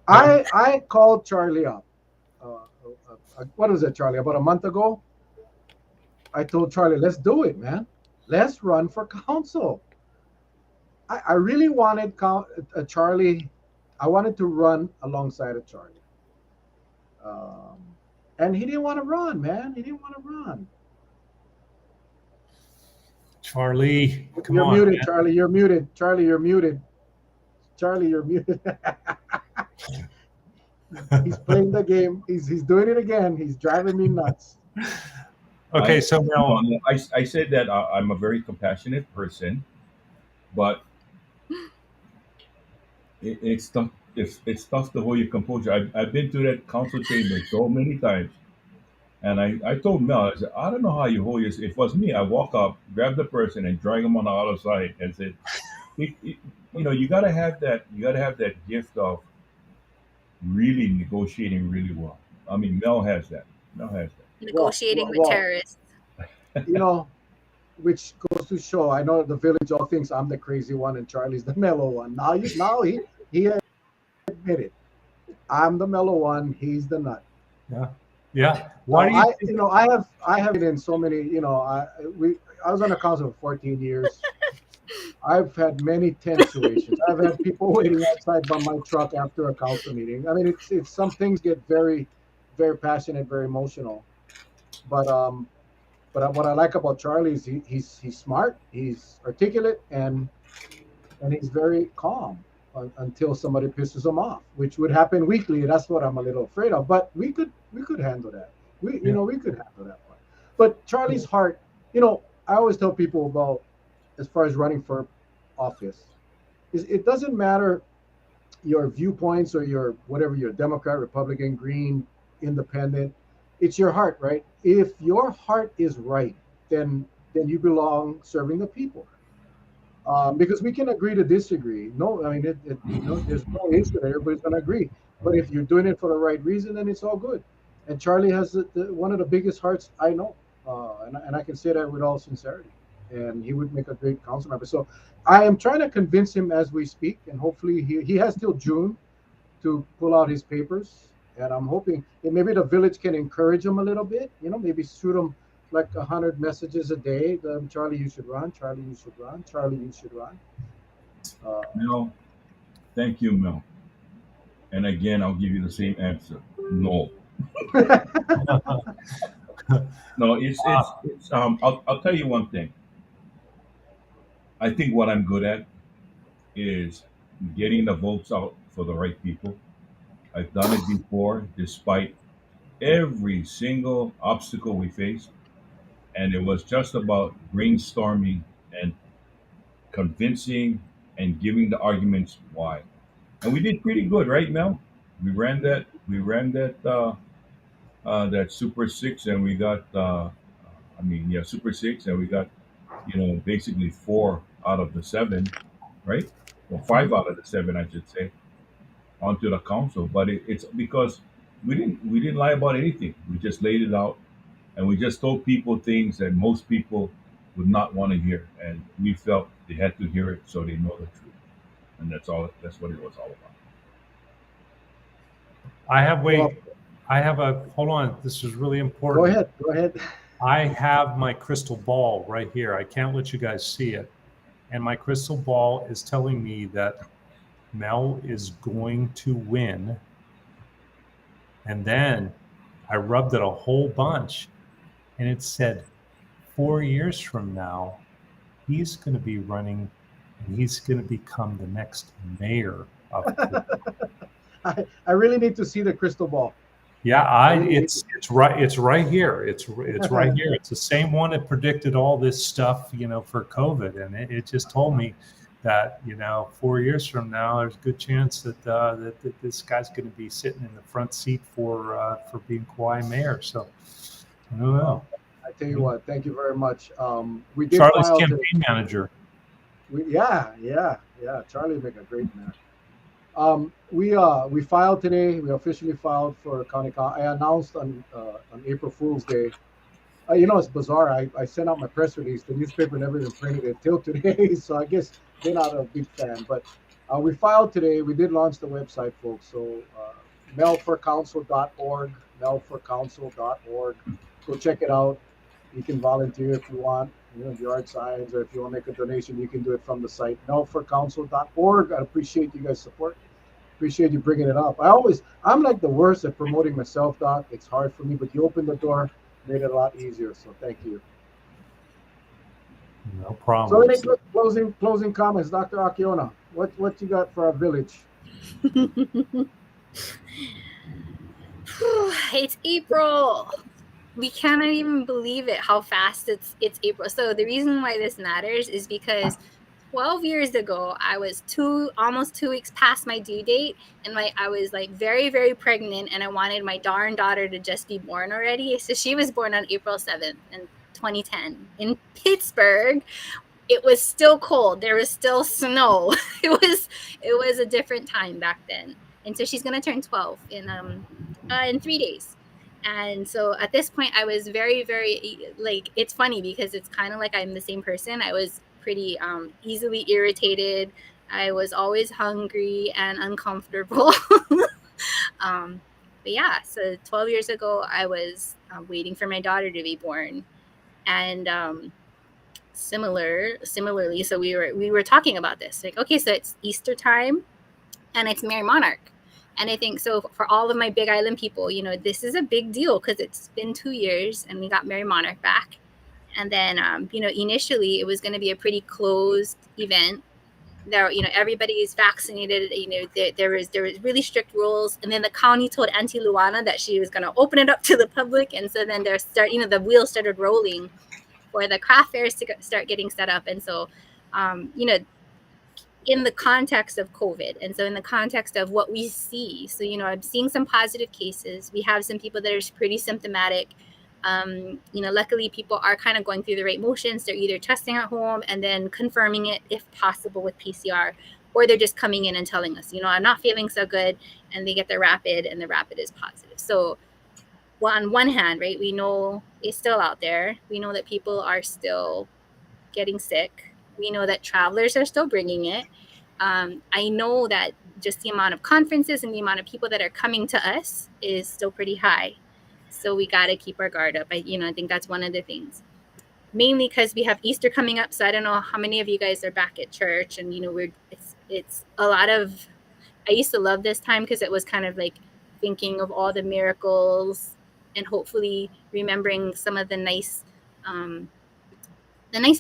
A: I called Charlie up. What was it, Charlie? About a month ago, I told Charlie, let's do it, man. Let's run for council. I really wanted Charlie. I wanted to run alongside of Charlie. And he didn't want to run, man. He didn't want to run.
C: Charlie, come
A: you're
C: on,
A: muted,
C: man.
A: Charlie. You're muted. Charlie, you're muted. Charlie, you're muted. He's playing the game. He's doing it again. He's driving me nuts.
C: Okay, so Mel,
B: I said that I'm a very compassionate person, but it's tough. It's tough to hold your composure. I've been to that council chamber so many times, and I told Mel, I said, I don't know how you hold yourself. If it was me, I walk up, grab the person, and drag him on the other side, and said, you gotta have that. You gotta have that gift of really negotiating really well. I mean, Mel has that. Mel has that.
D: Negotiating with terrorists.
A: Which goes to show. I know the village all thinks I'm the crazy one and Charlie's the mellow one. Now he admitted, I'm the mellow one. He's the nut.
C: Yeah. Why do you?
A: I have it in so many. I was on the council for 14 years. I've had many tense situations. I've had people waiting outside by my truck after a council meeting. I mean, it's some things get very, very passionate, very emotional. But what I like about Charlie is he's smart, he's articulate, and he's very calm. until somebody pisses them off, which would happen weekly. That's what I'm a little afraid of. But we could handle that.
C: Yeah.
A: We could handle that part. But Charlie's heart, I always tell people about as far as running for office, is it doesn't matter your viewpoints or your whatever you're Democrat, Republican, Green, Independent. It's your heart, right? If your heart is right, then you belong serving the people. Because we can agree to disagree. No, I mean, there's no issue that everybody's going to agree. But if you're doing it for the right reason, then it's all good. And Charlie has one of the biggest hearts I know, and I can say that with all sincerity. And he would make a great council member. So I am trying to convince him as we speak, and hopefully he has till June to pull out his papers. And I'm hoping that maybe the village can encourage him a little bit. Maybe shoot him like 100 messages a day. Charlie, you should run. Charlie, you should run. Charlie, you should run. Uh,
B: Mel, thank you, Mel. And again, I'll give you the same answer. No. No, I'll tell you one thing. I think what I'm good at is getting the votes out for the right people. I've done it before, despite every single obstacle we faced. And it was just about brainstorming and convincing and giving the arguments why. And we did pretty good, right, Mel? We ran that Super Six, and we got yeah, Super Six, and we got basically four out of the seven, right? Well, five out of the seven, I should say, onto the council. But it's because we didn't lie about anything. We just laid it out, and we just told people things that most people would not want to hear, and we felt they had to hear it so they know the truth, and that's all. That's what it was all about.
C: I have
A: well,
C: wait. I have a hold on. This is really
A: go
C: important.
A: ahead. Go ahead.
C: I have my crystal ball right here. I can't let you guys see it. And my crystal ball is telling me that Mel is going to win. And then I rubbed it a whole bunch and it said 4 years from now, he's going to be running and he's going to become the next mayor of Portland.
A: I really need to see the crystal ball.
C: Yeah,
A: I really need
C: it's right here. It's right here. It's the same one that predicted all this stuff, for COVID, and it just told me that 4 years from now, there's a good chance that this guy's going to be sitting in the front seat for being Kauai mayor. So I don't know.
A: I tell you what. Thank you very much. We did
C: Charlie's
A: file
C: campaign manager.
A: yeah. Charlie make a great man. We filed today. We officially filed for county. I announced on April Fool's Day. It's bizarre. I sent out my press release. The newspaper never even printed it till today, so I guess they're not a big fan. But we filed today. We did launch the website, folks. So melforcouncil.org, melforcouncil.org. Go check it out. You can volunteer if you want, yard signs, or if you want to make a donation, you can do it from the site, melforcouncil.org. I appreciate you guys' support. Appreciate you bringing it up. I'm like the worst at promoting myself, Doc. It's hard for me, but you opened the door, made it a lot easier. So thank you.
C: No
A: So
C: problem.
A: any closing comments, Dr. Akiona? What you got for our village?
D: It's April. We cannot even believe it how fast it's April. So the reason why this matters is because 12 years ago, I was almost 2 weeks past my due date, and I was like very, very pregnant, and I wanted my darn daughter to just be born already. So she was born on April 7th in 2010 in Pittsburgh. It was still cold. There was still snow. It was a different time back then. And so she's gonna turn 12 in 3 days. And so at this point, I was very, very, like, it's funny because it's kind of like I'm the same person. I was pretty easily irritated. I was always hungry and uncomfortable. But yeah, so 12 years ago, I was waiting for my daughter to be born. And similarly, so we were talking about this. Like, okay, so it's Easter time and it's Mary Monarch. And I think so for all of my Big Island people, this is a big deal because it's been 2 years and we got Mary Monarch back. And then, initially it was going to be a pretty closed event. there, everybody is vaccinated. There was really strict rules, and then the county told Auntie Luana that she was going to open it up to the public, and so then the wheels started rolling for the craft fairs to start getting set up. And so, in the context of COVID, and so in the context of what we see, so I'm seeing some positive cases. We have some people that are pretty symptomatic. Luckily people are kind of going through the right motions. They're either testing at home and then confirming it if possible with PCR, or they're just coming in and telling us, I'm not feeling so good, and they get their rapid, and the rapid is positive. So, well, on one hand, right, we know it's still out there. We know that people are still getting sick. We know that travelers are still bringing it. I know that just the amount of conferences and the amount of people that are coming to us is still pretty high. So we got to keep our guard up. I think that's one of the things. Mainly because we have Easter coming up. So I don't know how many of you guys are back at church, and it's a lot of. I used to love this time because it was kind of like thinking of all the miracles and hopefully remembering some of the nice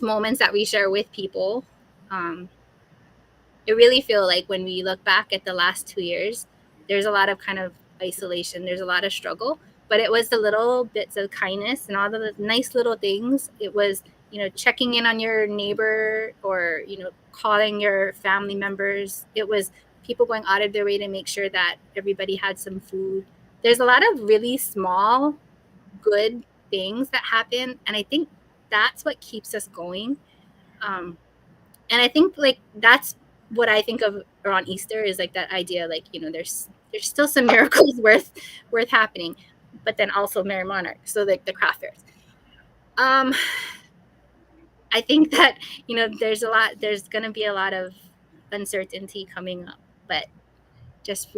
D: moments that we share with people. I really feel like when we look back at the last 2 years, there's a lot of kind of isolation. There's a lot of struggle, but it was the little bits of kindness and all the nice little things. It was, checking in on your neighbor, or, calling your family members. It was people going out of their way to make sure that everybody had some food. There's a lot of really small, good things that happen. And I think that's what keeps us going. And I think like that's what I think of around Easter, is like that idea, like, there's still some miracles worth happening, but then also Mary Monarch. So like the craft fairs. I think that, there's going to be a lot of uncertainty coming up, but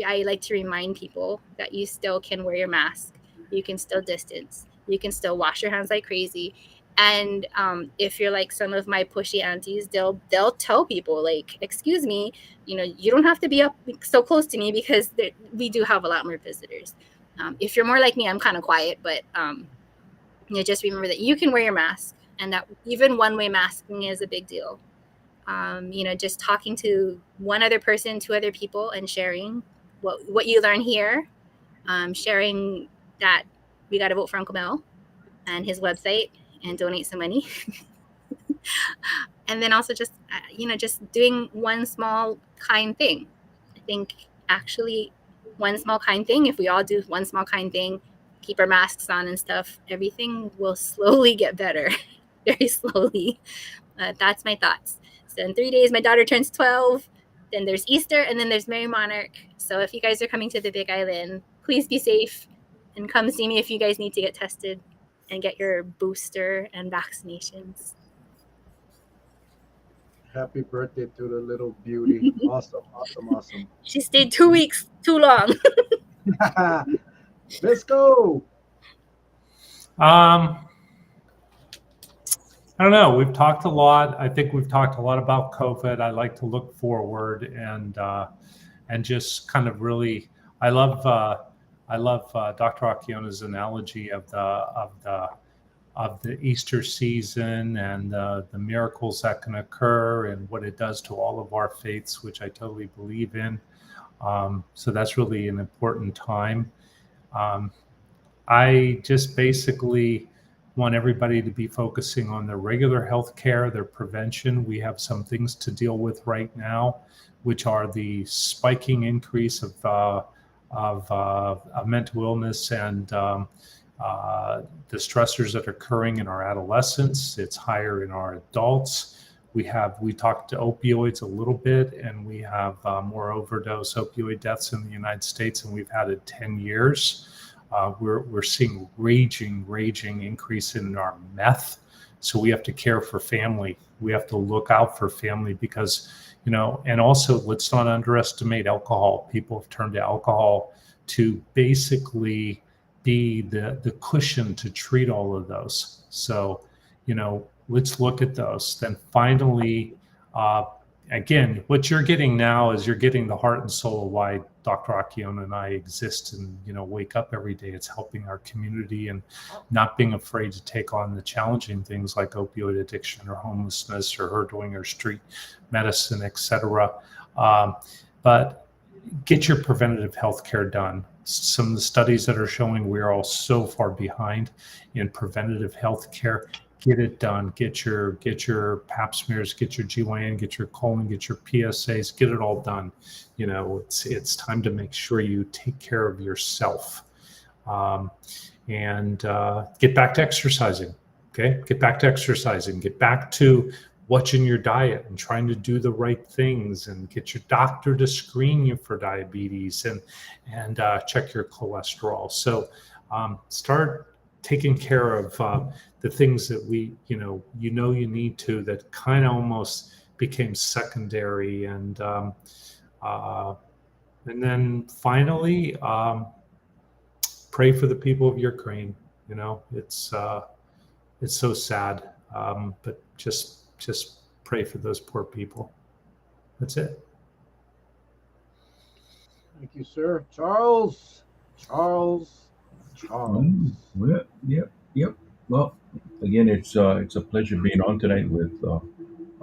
D: I like to remind people that you still can wear your mask. You can still distance. You can still wash your hands like crazy. And if you're like some of my pushy aunties, they'll tell people like, excuse me, you don't have to be up so close to me, because we do have a lot more visitors. If you're more like me, I'm kind of quiet, but just remember that you can wear your mask, and that even one-way masking is a big deal. Just talking to one other person, two other people, and sharing what you learn here. Sharing that we got to vote for Uncle Mel and his website and donate some money. And then also just doing one small kind thing. I think actually one small kind thing, if we all do one small kind thing, keep our masks on and stuff, everything will slowly get better. Very slowly. That's my thoughts. So in 3 days, my daughter turns 12. Then there's Easter, and then there's Mary Monarch. So if you guys are coming to the Big Island, please be safe and come see me if you guys need to get tested and get your booster and vaccinations.
A: Happy birthday to the little beauty. Awesome.
D: She stayed 2 weeks too long.
A: Let's go.
C: I don't know. We've talked a lot. I think we've talked a lot about COVID. I like to look forward and just kind of really. I love Dr. Akiona's analogy of the Easter season and the miracles that can occur and what it does to all of our faiths, which I totally believe in. So that's really an important time. I just basically want everybody to be focusing on their regular health care, their prevention. We have some things to deal with right now, which are the spiking increase of mental illness and the stressors that are occurring in our adolescents. It's higher in our adults. We talked to opioids a little bit, and we have more overdose opioid deaths in the United States, and we've had it 10 years. We're seeing raging increase in our meth. So we have to care for family. We have to look out for family because, and also let's not underestimate alcohol. People have turned to alcohol to basically be the cushion to treat all of those. So, let's look at those. Then finally, again, what you're getting now is you're getting the heart and soul of why Dr. Akiona and I exist and, wake up every day. It's helping our community and not being afraid to take on the challenging things like opioid addiction or homelessness or hurdling or street medicine, etc. But get your preventative health care done. Some of the studies that are showing we're all so far behind in preventative health care. Get it done. Get your pap smears, get your GYN, get your colon, get your PSAs, get it all done. It's time to make sure you take care of yourself, and get back to exercising. Okay, get back to exercising. Get back to watching your diet and trying to do the right things, and get your doctor to screen you for diabetes and check your cholesterol. So start taking care of the things that you need to, that kind of almost became secondary, and then finally pray for the people of Ukraine. It's so sad, but just pray for those poor people. That's it.
A: Thank you, sir. Charles.
B: Yep. Well, again, it's a pleasure being on tonight with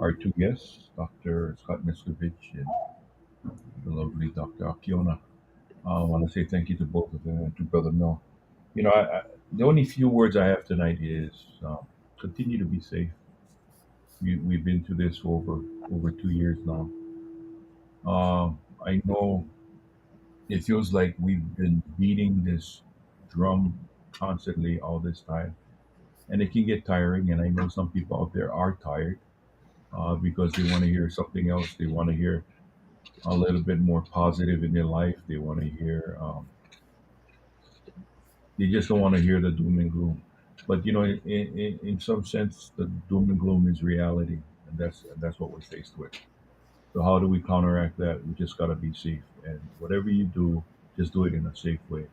B: our two guests, Dr. Scott Miscovich and the lovely Dr. Akiona. I want to say thank you to both of them and to Brother Mel. The only few words I have tonight is continue to be safe. We've been through this for over 2 years now. I know it feels like we've been beating this drum constantly all this time, and it can get tiring. And I know some people out there are tired because they want to hear something else. They want to hear a little bit more positive in their life. They want to hear. They just don't want to hear the doom and gloom. But in some sense, the doom and gloom is reality, and that's what we're faced with. So how do we counteract that? We just gotta be safe, and whatever you do, just do it in a safe way.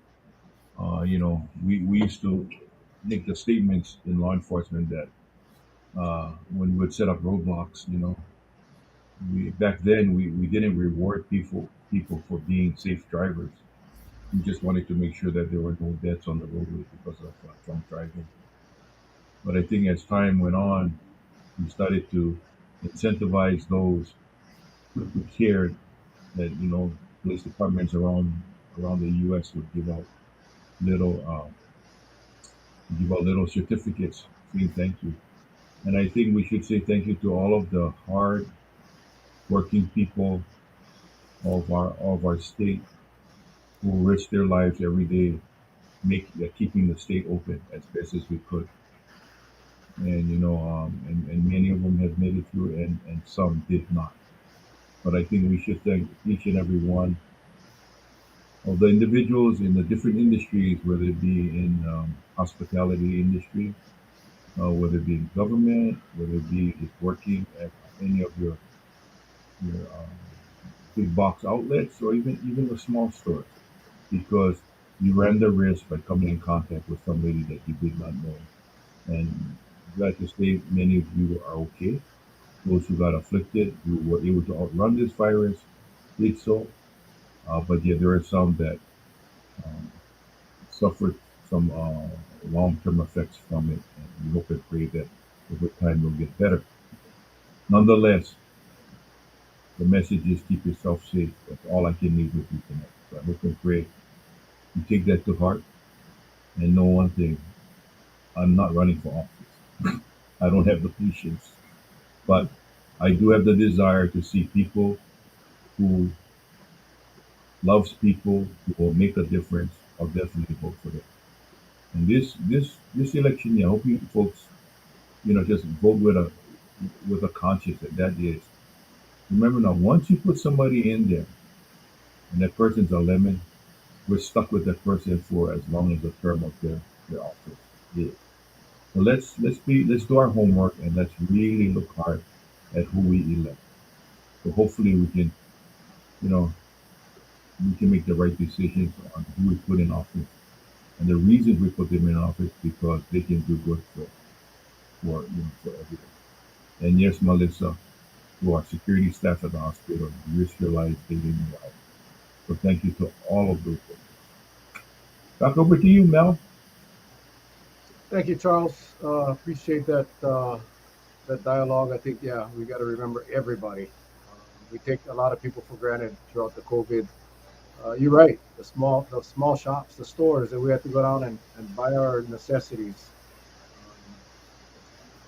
B: We used to make the statements in law enforcement that when we would set up roadblocks, back then we didn't reward people for being safe drivers. We just wanted to make sure that there were no deaths on the roadway because of drunk driving. But I think as time went on, we started to incentivize those who cared that police departments around the U.S. would little give out little certificates saying thank you. And I think we should say thank you to all of the hard working people of our state who risk their lives every day, keeping the state open as best as we could. And and many of them have made it through, and some did not. But I think we should thank each and every one of the individuals in the different industries, whether it be in hospitality industry, whether it be in government, whether it be just working at any of your big box outlets, or even the small stores, because you ran the risk by coming in contact with somebody that you did not know. And glad to say many of you are okay. Those who got afflicted, who were able to outrun this virus, did so. But yeah, there are some that suffered some long-term effects from it, and we hope and pray that over time will get better. Nonetheless, the message is keep yourself safe. That's all I can leave with you tonight. So I hope and pray you take that to heart and know one thing: I'm not running for office. I don't have the patience, but I do have the desire to see people who loves people, who will make a difference. I'll definitely vote for them. And this election year, I hope you folks, just vote with a conscience, and that is, remember now, once you put somebody in there and that person's a lemon, we're stuck with that person for as long as the term of their office is. So let's do our homework, and let's really look hard at who we elect. So hopefully we can make the right decisions on who we put in office, and the reasons we put them in office, because they can do good for everyone. And yes, Melissa, to our security staff at the hospital. You risk your life saving your life. So thank you to all of those folks. Back over to you, Mel.
A: Thank you, Charles. Appreciate that dialogue. I think, yeah, we got to remember everybody. We take a lot of people for granted throughout the COVID. You're right. The small shops, the stores that we have to go down and buy our necessities. Um,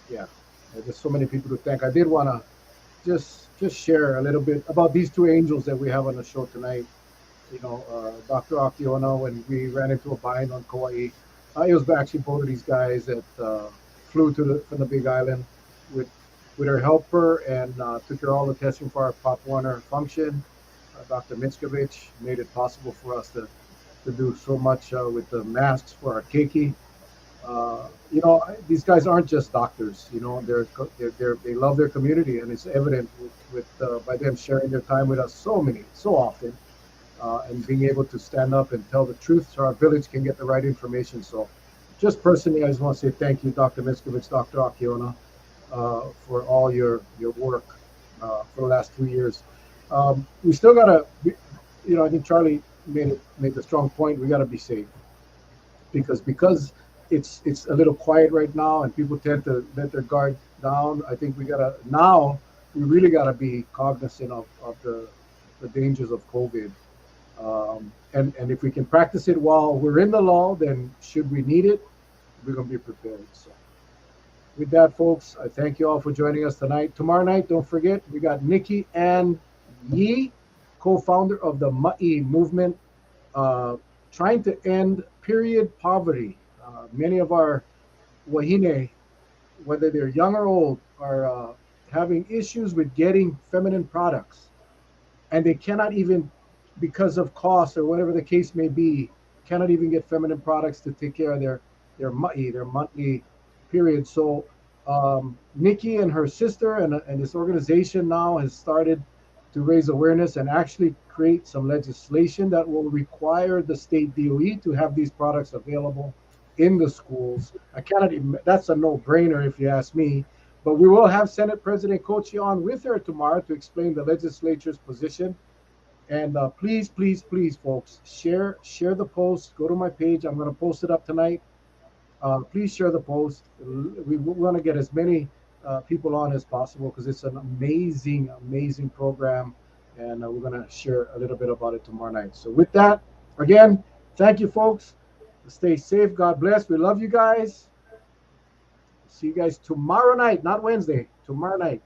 A: yeah, there's so many people to thank. I did want to just share a little bit about these two angels that we have on the show tonight. Dr. Akiona, when we ran into a bind on Kauai, it was actually both of these guys that flew from the Big Island with with her helper and took care of all the testing for our Pop Warner function. Dr. Miscovich made it possible for us to do so much with the masks for our keiki. These guys aren't just doctors. They love their community, and it's evident with by them sharing their time with us so often, and being able to stand up and tell the truth so our village can get the right information. So, just personally, I just want to say thank you, Dr. Miscovich, Dr. Akiona, for all your work for the last 2 years. We still gotta, I think Charlie made the strong point. We gotta be safe because it's a little quiet right now, and people tend to let their guard down. I think we really gotta be cognizant of the dangers of COVID. And if we can practice it while we're in the law, then should we need it, we're gonna be prepared. So with that, folks, I thank you all for joining us tonight. Tomorrow night, don't forget, we got Nikki and Yi, co-founder of the Ma'i movement, uh, trying to end period poverty. Many of our wahine, whether they're young or old, are having issues with getting feminine products, and they cannot even, because of cost or whatever the case may be, cannot even get feminine products to take care of their monthly period. So Nikki and her sister and this organization now has started to raise awareness and actually create some legislation that will require the state DOE to have these products available in the schools. I cannot even, that's a no-brainer if you ask me. But we will have Senate President Kochi on with her tomorrow to explain the legislature's position. And please, please, please, folks, share the post. Go to my page. I'm going to post it up tonight. Please share the post. We want to get as many people on as possible because it's an amazing, amazing program, and we're going to share a little bit about it tomorrow night. So with that, again, thank you, folks. Stay safe. God bless. We love you guys. See you guys tomorrow night, not Wednesday. Tomorrow night.